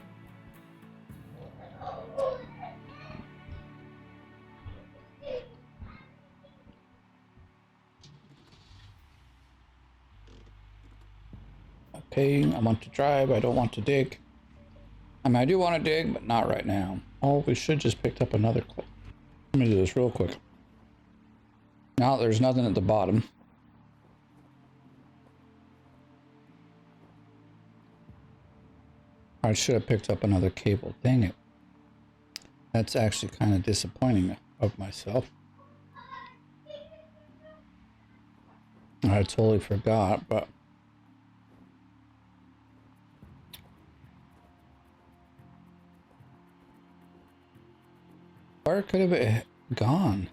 Okay, I want to drive. I don't want to dig. I mean, I do want to dig, but not right now. Oh, we should just picked up another clip. Let me do this real quick. Now there's nothing at the bottom. I should have picked up another cable. Dang it. That's actually kind of disappointing of myself. I totally forgot, but where could it have gone?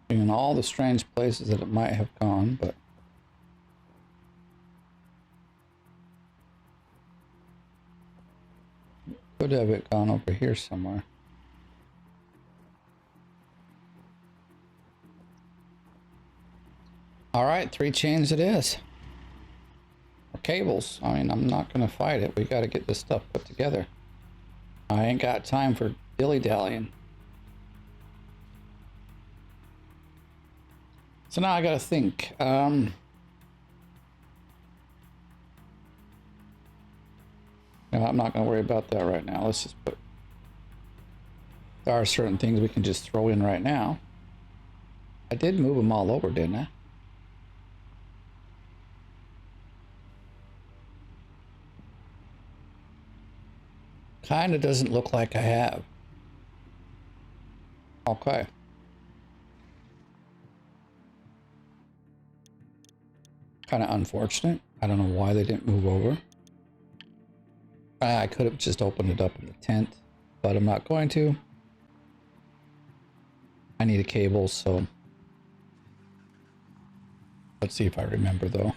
In all the strange places that it might have gone, but could have it gone over here somewhere. All right, 3 chains it is. Or cables. I mean, I'm not going to fight it. We got to get this stuff put together. I ain't got time for dilly-dallying. So now I got to think. No, I'm not going to worry about that right now. Let's just put... There are certain things we can just throw in right now. I did move them all over, didn't I? Kind of doesn't look like I have. Okay. Kind of unfortunate. I don't know why they didn't move over. I could have just opened it up in the tent, but I'm not going to. I need a cable, so let's see if I remember though.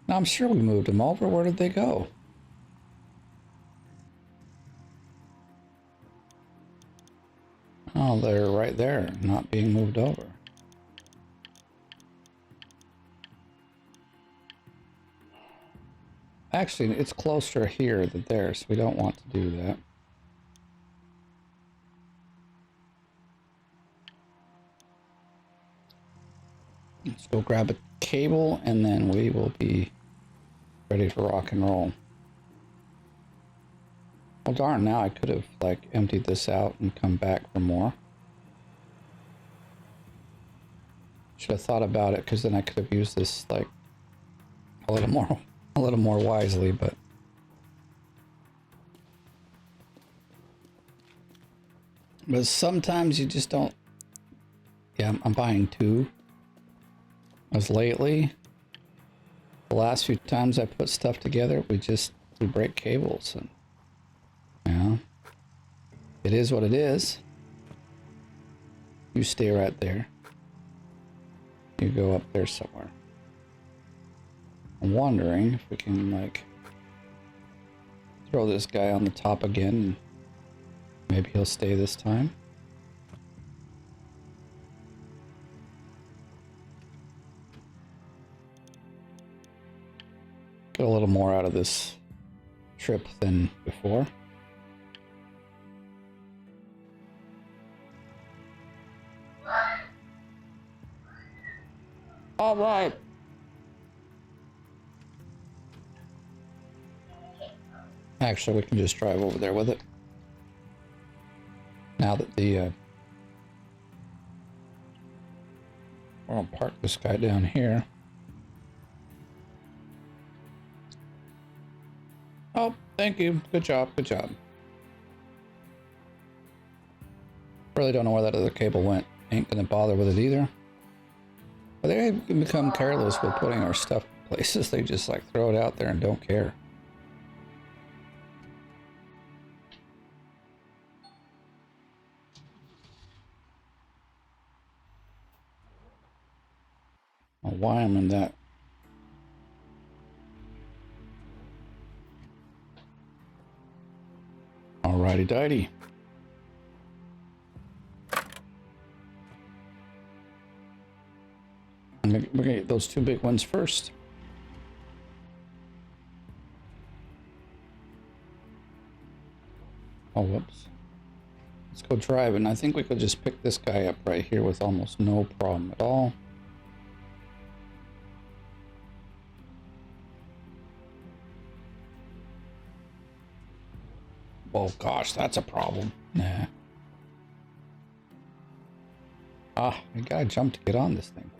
Now I'm sure we moved them over. Where did they go? Oh, they're right there, not being moved over. Actually, it's closer here than there, so we don't want to do that. Let's go grab a cable, and then we will be ready for rock and roll. Well, darn, now I could have, like, emptied this out and come back for more. Should have thought about it, because then I could have used this, like, a little more wisely, but sometimes you just don't. Yeah, I'm buying two. As lately, the last few times I put stuff together, we break cables, and you know, it is what it is. You stay right there. You go up there somewhere. I'm wondering if we can like throw this guy on the top again, and maybe he'll stay this time. Get a little more out of this trip than before. All right. Actually, we can just drive over there with it. Now that we're gonna park this guy down here. Oh, thank you. Good job. Good job. Really don't know where that other cable went. Ain't gonna bother with it either. But they can become careless with putting our stuff in places. They just like throw it out there and don't care. I don't know why I'm in that. Alrighty dighty. We're gonna get those two big ones first. Oh, whoops. Let's go driving. I think we could just pick this guy up right here with almost no problem at all. Oh gosh, that's a problem. Nah. Ah, I gotta jump to get on this thing.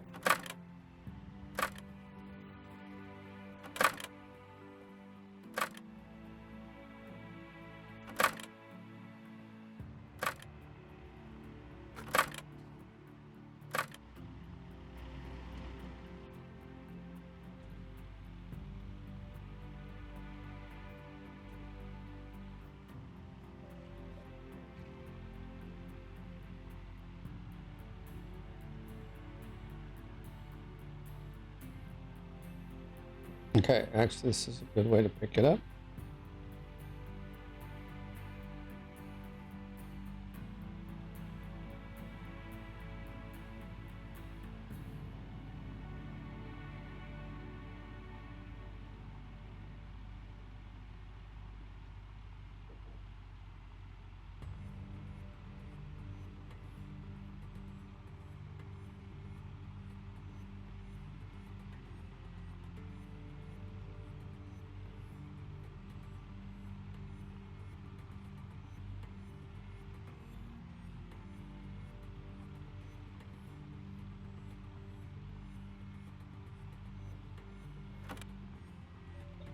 Okay, actually this is a good way to pick it up.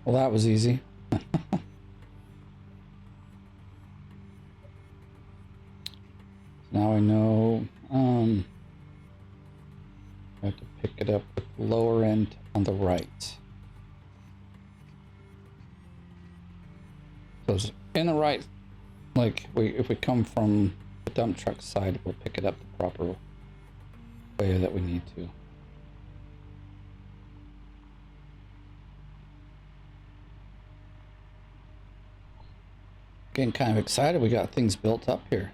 Well, that was easy. Now I know I have to pick it up with the lower end on the right. So it's in the right, like if we come from the dump truck side, we'll pick it up the proper way that we need to. Getting kind of excited. We got things built up here.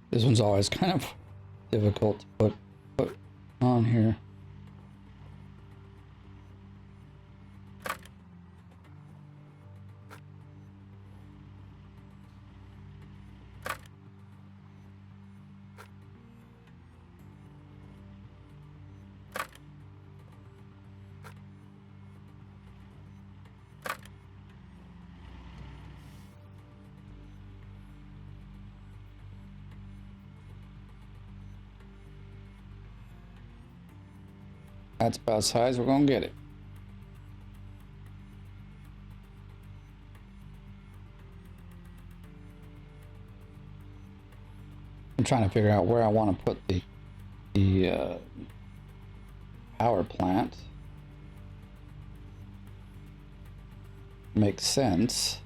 This one's always kind of difficult to put on here. That's about as high as we're gonna get it. I'm trying to figure out where I want to put the power plant. Makes sense.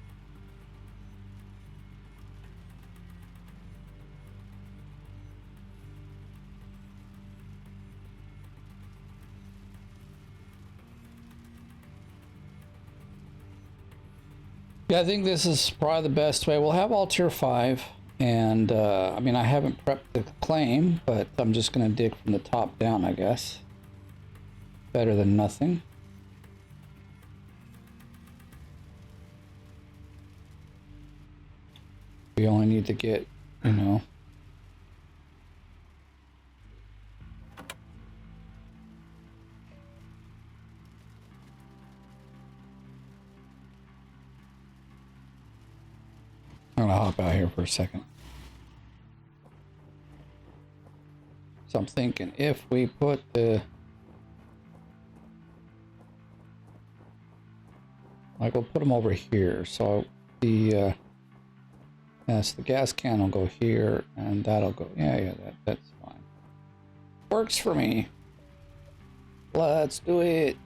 Yeah, I think this is probably the best way. We'll have all tier 5, and I mean, I haven't prepped the claim, but I'm just going to dig from the top down, I guess. Better than nothing. We only need to get, you know, I'm gonna hop out here for a second. So I'm thinking if we put the, like, we'll put them over here. So the yes, the gas can will go here, and that'll go. Yeah, that's fine. Works for me. Let's do it.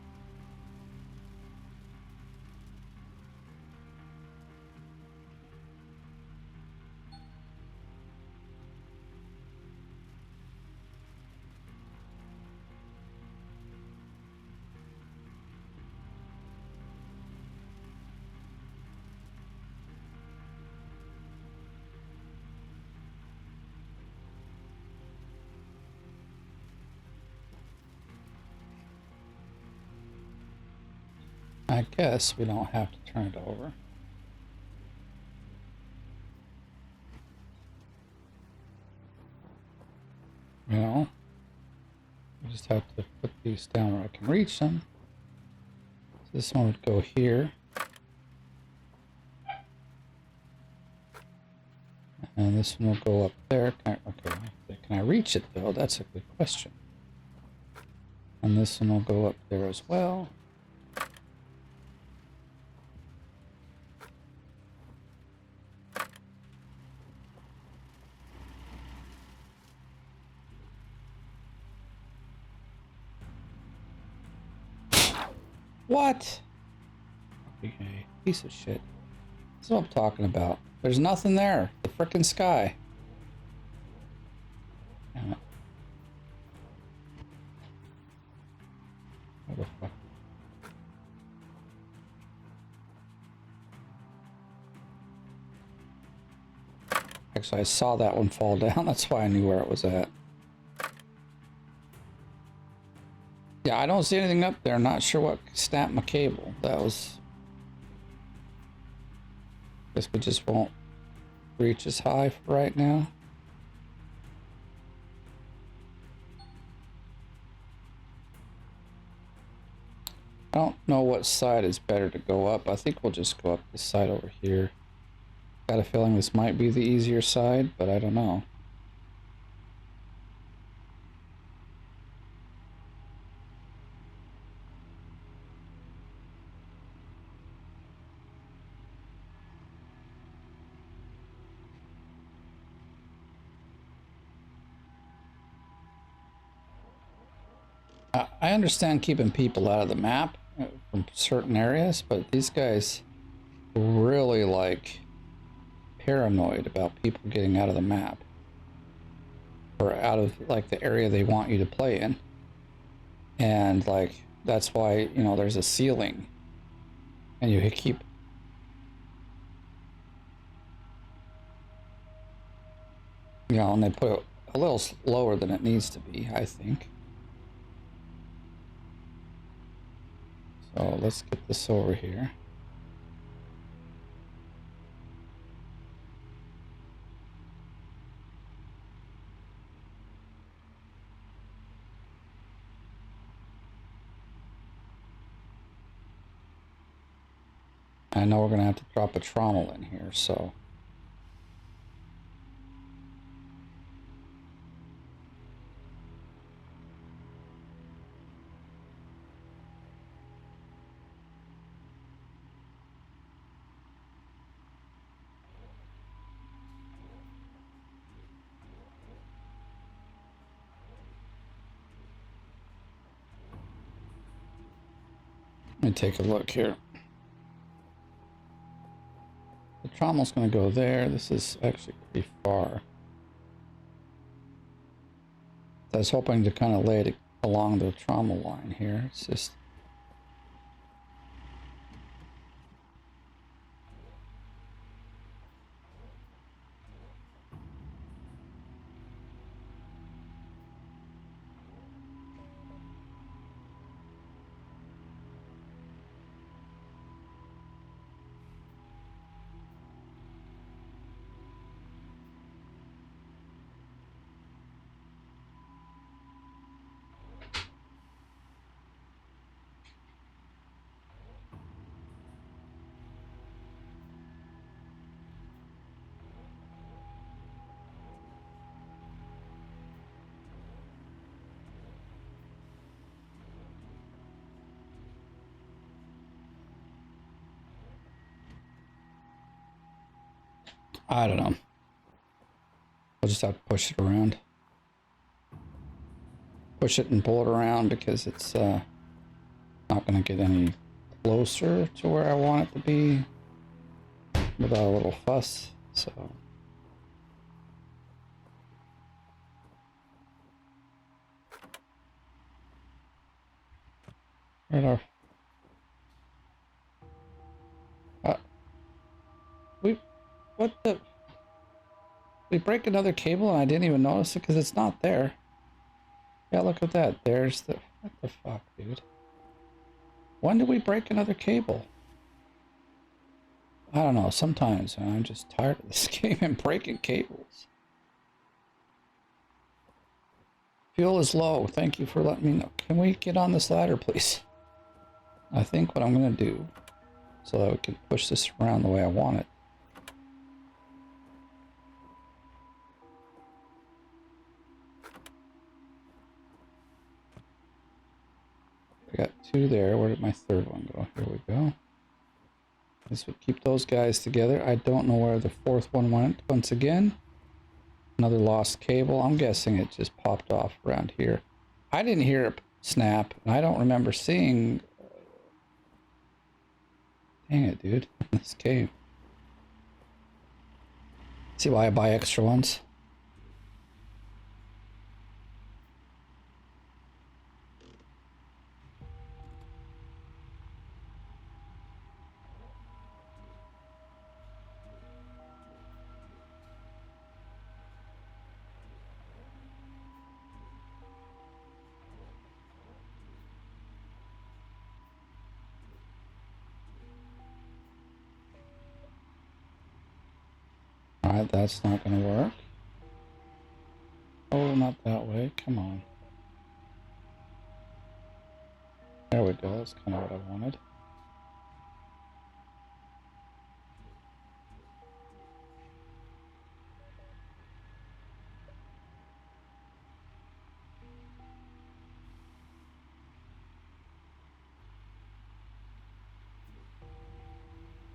I guess we don't have to turn it over. You know, I just have to put these down where I can reach them. So this one would go here. And this one will go up there. Okay, can I reach it though? That's a good question. And this one will go up there as well. What? Okay, piece of shit. That's what I'm talking about. There's nothing there. The frickin' sky. Damn it. What the fuck? Actually, I saw that one fall down. That's why I knew where it was at. Yeah, I don't see anything up there. I'm not sure what snapped my cable. That was... Guess we just won't reach as high for right now. I don't know what side is better to go up. I think we'll just go up this side over here. Got a feeling this might be the easier side, but I don't know. I understand keeping people out of the map from certain areas, but these guys really like paranoid about people getting out of the map or out of like the area they want you to play in. And like that's why, you know, there's a ceiling and you keep you know, and they put it a little lower than it needs to be, I think. So let's get this over here. I know we're gonna have to drop a trommel in here, so Let me take a look here. The trommel's going to go there. This is actually pretty far. I was hoping to kind of lay it along the trommel line here. It's just... I don't know. I'll just have to push it around. Push it and pull it around because it's not going to get any closer to where I want it to be without a little fuss. So right off. What the? We break another cable and I didn't even notice it because it's not there. Yeah, look at that. There's the... What the fuck, dude? When did we break another cable? I don't know. Sometimes, man, I'm just tired of this game and breaking cables. Fuel is low. Thank you for letting me know. Can we get on this ladder, please? I think what I'm going to do, so that we can push this around the way I want it. I got two there. Where did my third one go? Here we go. This would keep those guys together. I don't know where the fourth one went. Once again, another lost cable. I'm guessing it just popped off around here. I didn't hear it snap, and I don't remember seeing... Dang it, dude. This cave. See why I buy extra ones? Alright, that's not going to work. Oh, not that way. Come on. There we go. That's kind of what I wanted.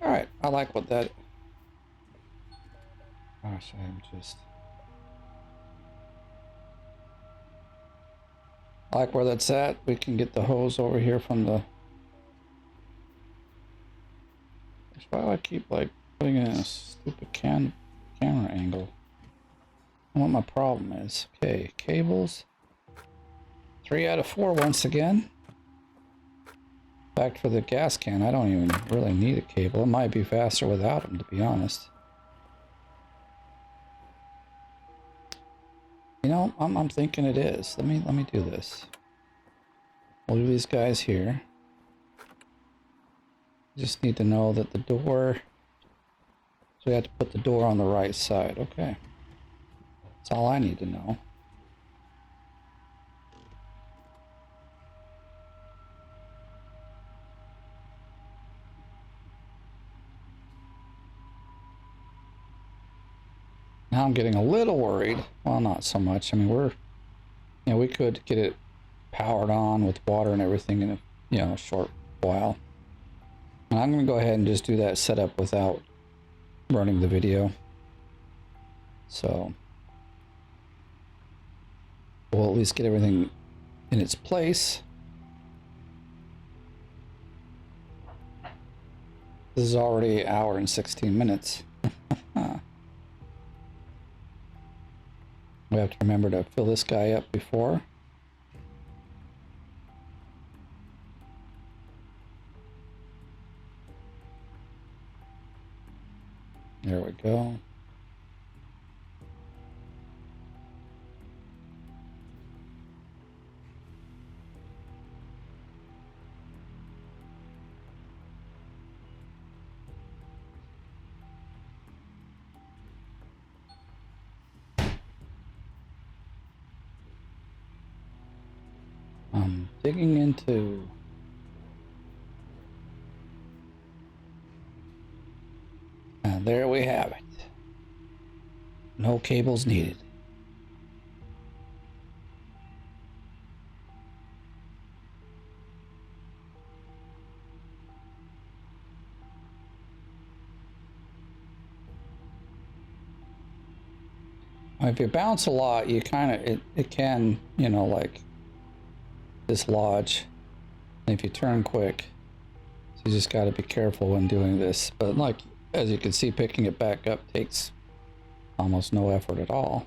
Alright, I like what that... Gosh, I'm just... I like where that's at. We can get the hose over here from the... Why do I keep, like, putting it in a stupid camera angle? I know what my problem is. Okay, cables. 3 out of 4 once again. Back for the gas can. I don't even really need a cable. It might be faster without them, to be honest. You know, I'm thinking it is. Let me do this. We'll do these guys here. Just need to know that the door... So we have to put the door on the right side. Okay. That's all I need to know. Now I'm getting a little worried. Well, not so much. I mean, we could get it powered on with water and everything in a short while. And I'm going to go ahead and just do that setup without running the video. So we'll at least get everything in its place. This is already an hour and 16 minutes. We have to remember to fill this guy up before. There we go. I'm digging into... And there we have it. No cables needed. If you bounce a lot, you kind of, it can, you know, like dislodge. And if you turn quick, so you just got to be careful when doing this. But like, as you can see, picking it back up takes almost no effort at all.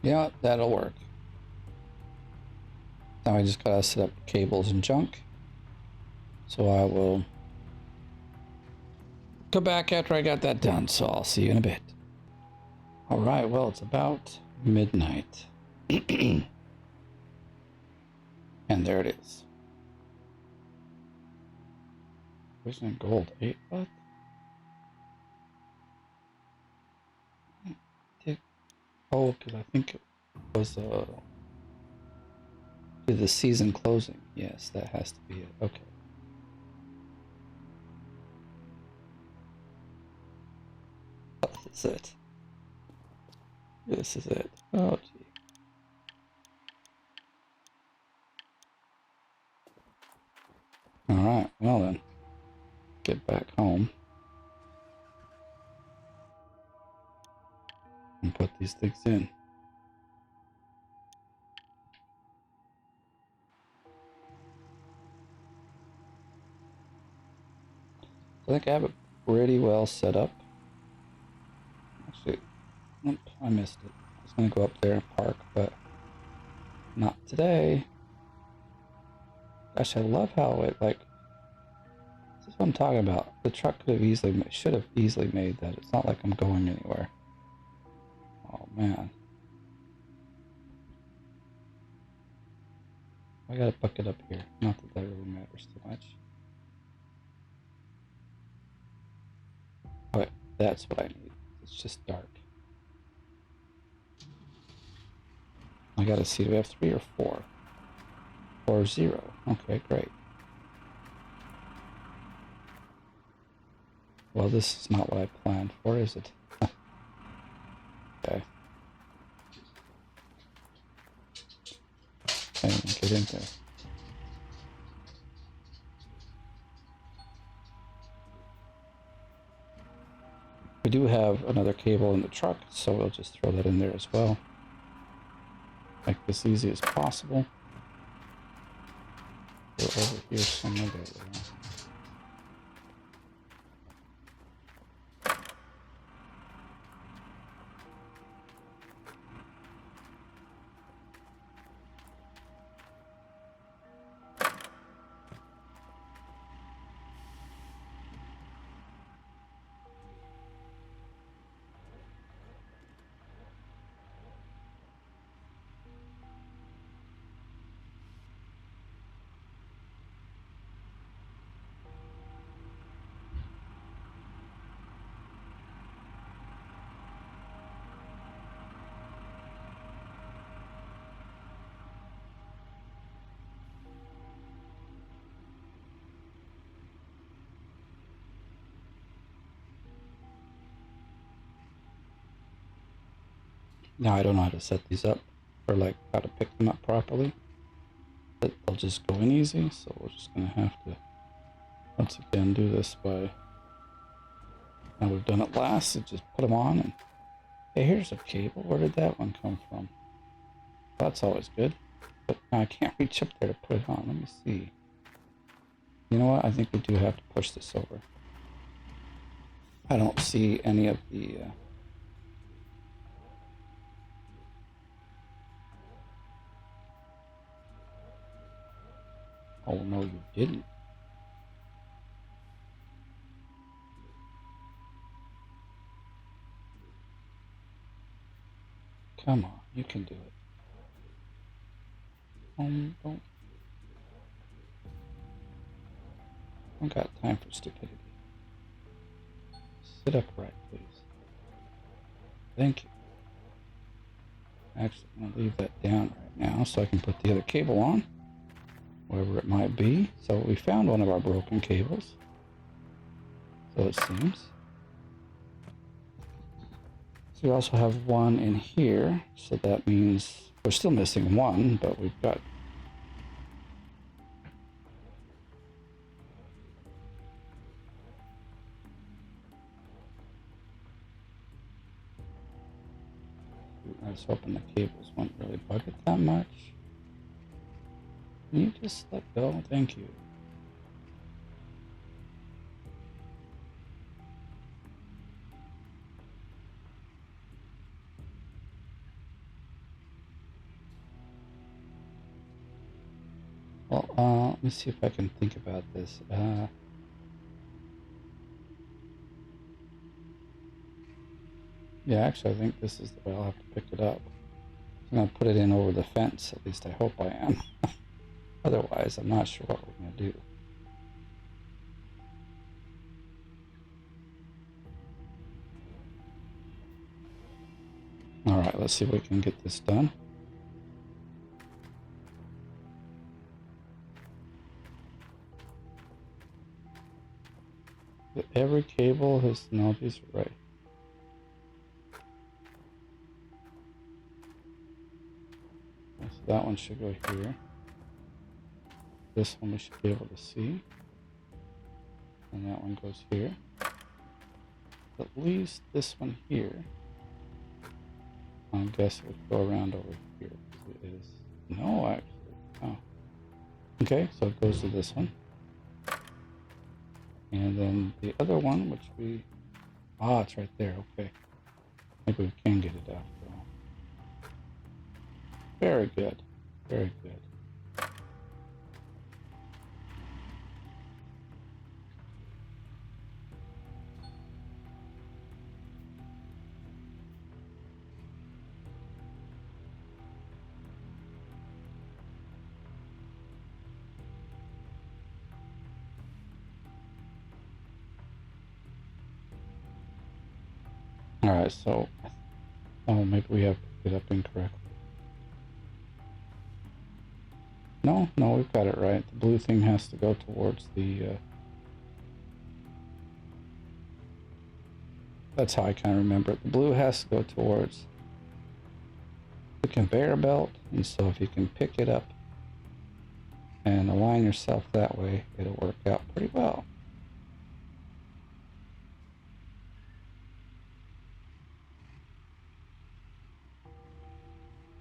Yeah, that'll work. Now I just gotta set up cables and junk. So I will go back after I got that done. So I'll see you in a bit. All right, well, it's about midnight. And there it is. Where's that gold? 8 what? Oh, because I think it was the season closing. Yes, that has to be it. Okay. This is it. This is it. Oh, gee. All right. Well then, get back home and put these things in. I think I have it pretty well set up. Actually, nope, I missed it. I was gonna go up there and park, but not today. Gosh, I love how it, like, this is what I'm talking about. The truck could have easily, should have easily made that. It's not like I'm going anywhere. Oh man. I gotta buck it up here. Not that that really matters too much. But that's what I need. It's just dark. I gotta see, do we have 3 or 4? Or 0. Okay, great. Well, this is not what I planned for, is it? Okay. I didn't get in there. We do have another cable in the truck, so we'll just throw that in there as well. Make this easy as possible. Go over here somewhere. There we go. Now I don't know how to set these up or like how to pick them up properly. But they'll just go in easy, so we're just gonna have to once again do this by, now we've done it last, so just put them on and hey, here's a cable. Where did that one come from? That's always good. But I can't reach up there to put it on. Let me see. You know what? I think we do have to push this over. I don't see any of the oh no, you didn't. Come on, you can do it. Don't got time for stupidity. Sit upright, please. Thank you. Actually, I'm gonna leave that down right now so I can put the other cable on, wherever it might be. So we found one of our broken cables. So it seems. So we also have one in here, so that means we're still missing one, but we've got I was hoping the cables wouldn't really bug it that much. Can you just let go? Thank you. Well, let me see if I can think about this. Yeah, actually, I think this is the way I'll have to pick it up. I'm gonna put it in over the fence. At least I hope I am. Otherwise, I'm not sure what we're gonna do. All right, let's see if we can get this done. Every cable has, no, these are right. So that one should go here. This one we should be able to see. And that one goes here. At least this one here, I guess it would go around over here. It is, no, actually, oh. Okay, so it goes to this one. And then the other one, which we, it's right there, okay. Maybe we can get it after all. Very good, very good. All right, so, oh, maybe we have picked it up incorrectly. No, we've got it right. The blue thing has to go towards the, that's how I kind of remember it. The blue has to go towards the conveyor belt, and so if you can pick it up and align yourself that way, it'll work out pretty well.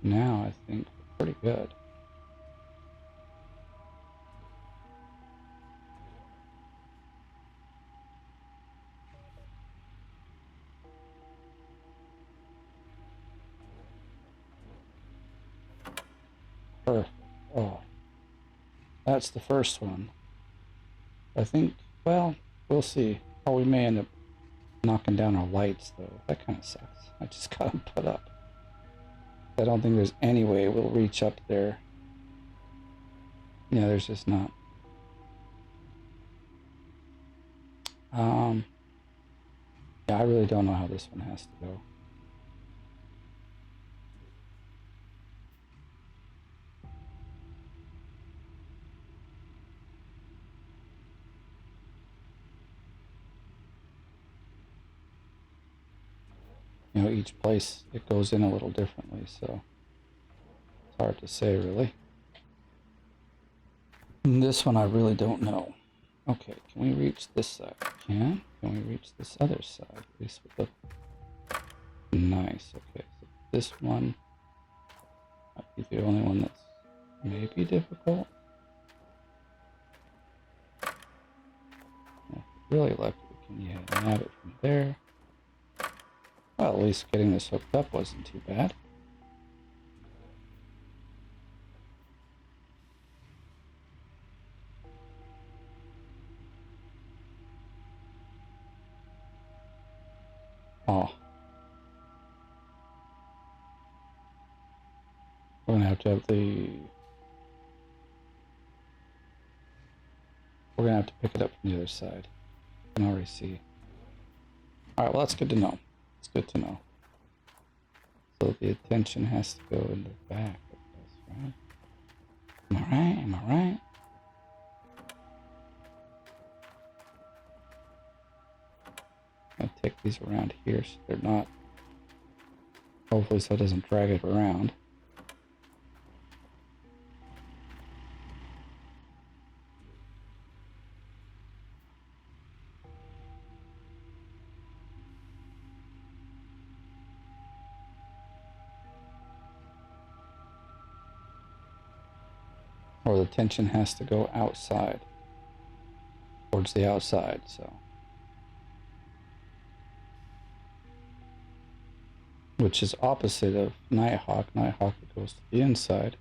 Now I think we're pretty good. Perfect. Oh, that's the first one. I think, well, we'll see. Oh, we may end up knocking down our lights, though. That kind of sucks. I just got them put up. I don't think there's any way we'll reach up there. Yeah, there's just not. Yeah, I really don't know how this one has to go. You know, each place it goes in a little differently, so it's hard to say really. And this one I really don't know. Okay, can we reach this side? Can we reach this other side? At least with the... Nice, okay. So this one might be the only one that's maybe difficult. If we're really lucky, we can nab it from there. Well, at least getting this hooked up wasn't too bad. Oh. We're gonna have to have the... We're gonna have to pick it up from the other side. I can already see. Alright, well that's good to know. It's good to know. So the attention has to go in the back of this, right? Am I right? Am I right? I'm gonna take these around here so they're not... Hopefully so it doesn't drag it around. Or the tension has to go outside. Towards the outside, so. Which is opposite of Nighthawk. Nighthawk goes to the inside.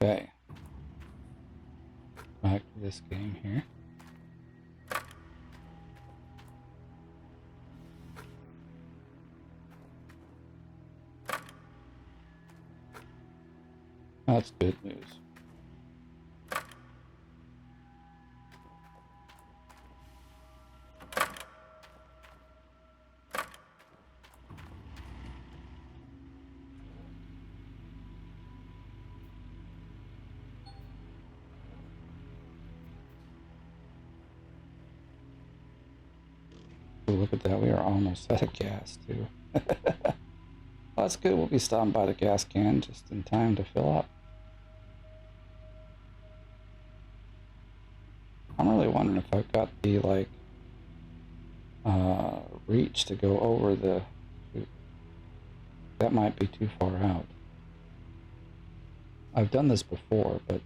Okay. Back to this game here. That's good news. Oh, look at that, we are almost out of gas too. Well, that's good, we'll be stopping by the gas can just in time to fill up. I'm really wondering if I've got the, like, reach to go over the... That might be too far out. I've done this before, but...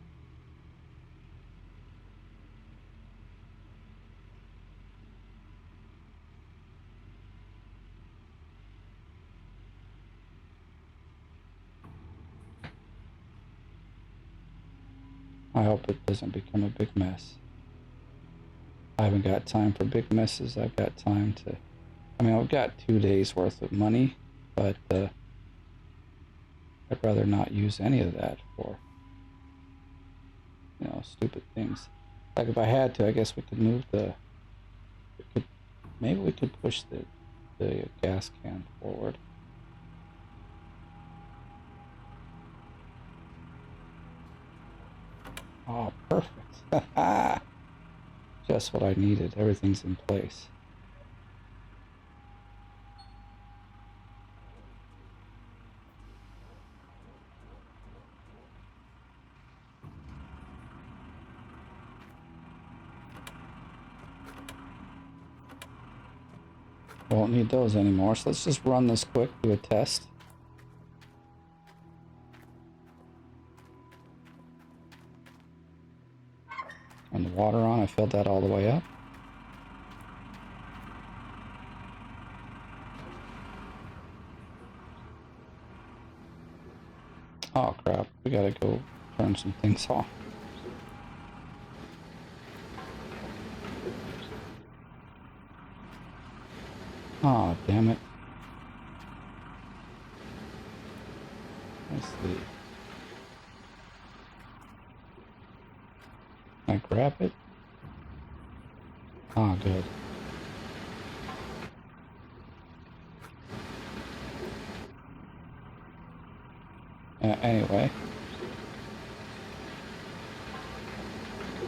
I hope it doesn't become a big mess. I haven't got time for big messes. I've got time to... I mean, I've got 2 days worth of money, but I'd rather not use any of that for, you know, stupid things. Like if I had to, I guess we could move the... maybe we could push the gas can forward. Oh, perfect. Just what I needed. Everything's in place. Won't need those anymore, so let's just run this quick, do a test. And the water on, I filled that all the way up. Oh crap, we gotta go turn some things off. Oh, damn it. Let's see. Can I grab it? Ah, good. Anyway.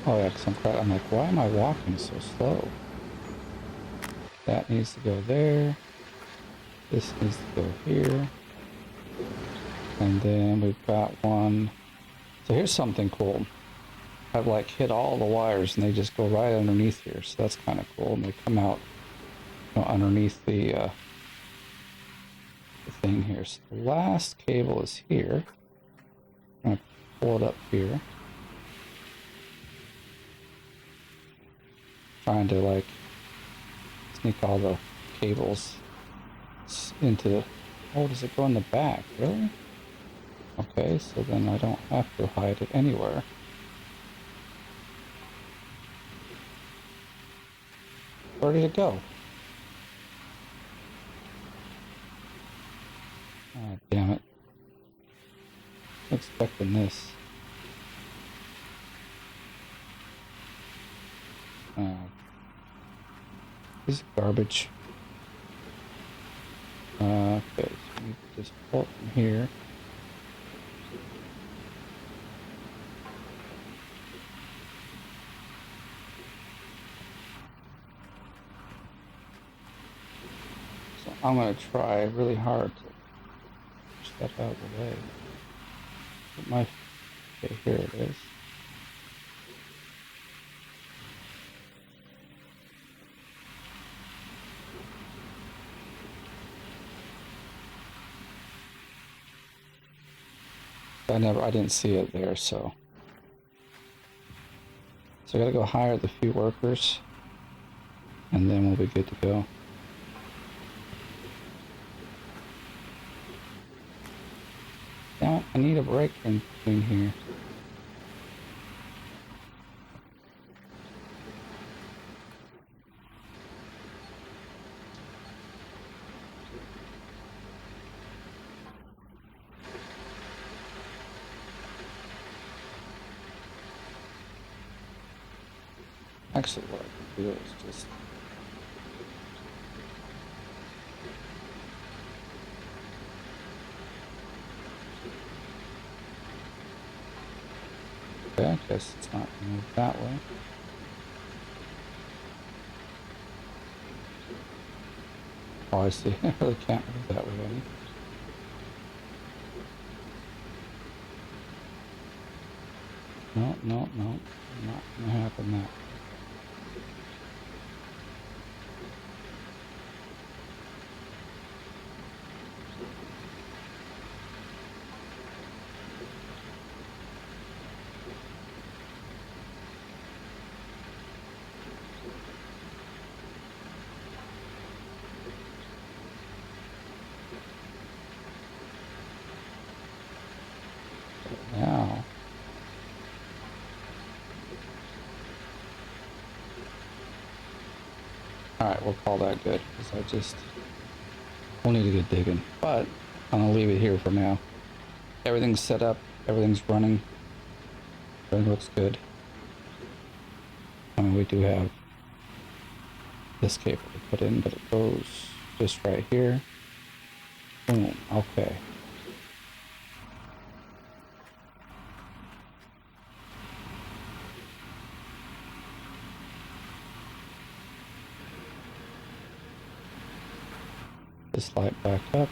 Oh yeah, because I'm like, why am I walking so slow? That needs to go there. This needs to go here. And then we've got one. So here's something cool. I've like hit all the wires and they just go right underneath here. So that's kind of cool. And they come out, you know, underneath the thing here. So the last cable is here. I'm gonna pull it up here. Trying to like sneak all the cables into. Oh, does it go in the back? Really? Okay, so then I don't have to hide it anywhere. Where did it go? Oh, damn it. I'm expecting this. This is garbage. Okay, so we just pull it from here. So I'm going to try really hard to push that out of the way. Okay, here it is. I didn't see it there, so I gotta go hire the few workers, and then we'll be good to go. Now I need a break in between here. Actually, what I can do is just okay, I guess it's not moved that way. Oh, I see. I really can't move that way any. No, no, no. Not gonna happen that. Now. Alright, we'll call that good, because we'll need to get digging. But I'm gonna leave it here for now. Everything's set up, everything's running. Everything looks good. I mean, we do have this cable to put in, but it goes just right here. Boom, okay. This light back up.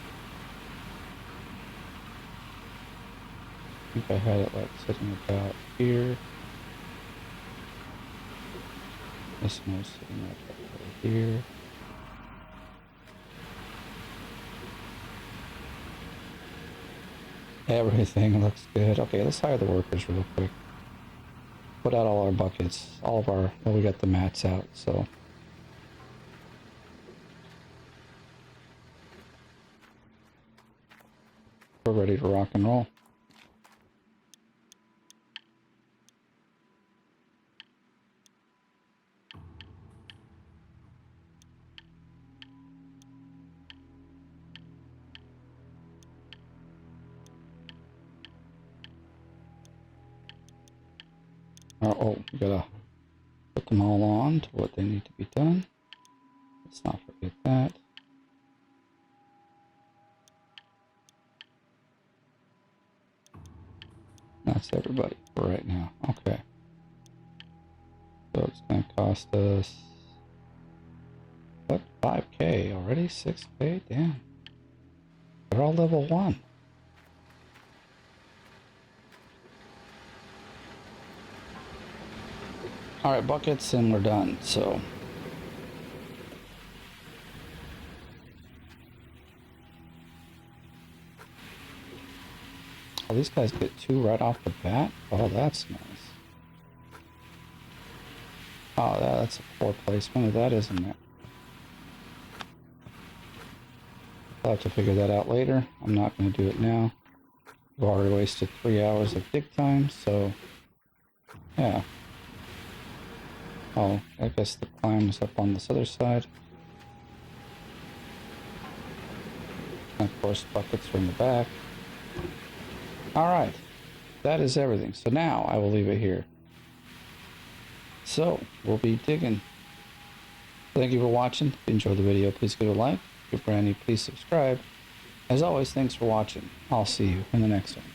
I think I had it like sitting about here. This one was sitting like over here. Everything looks good. Okay, let's hire the workers real quick. Put out all our buckets. All of our, well, we got the mats out, so. We're ready to rock and roll. Oh, we gotta put them all on to what they need to be done. Let's not forget that. That's everybody for right now. Okay. So it's gonna cost us, what, 5K already? 6K? Damn. They're all level 1. Alright, buckets, and we're done, so. Oh, these guys get 2 right off the bat? Oh, that's nice. Oh, that's a poor placement of that, isn't it? I'll have to figure that out later. I'm not going to do it now. We've already wasted 3 hours of dig time, so yeah. Oh, I guess the climb is up on this other side. And of course, buckets are in the back. Alright, that is everything. So now I will leave it here. So, we'll be digging. Thank you for watching. If you enjoyed the video, please give it a like. If you're brand new, please subscribe. As always, thanks for watching. I'll see you in the next one.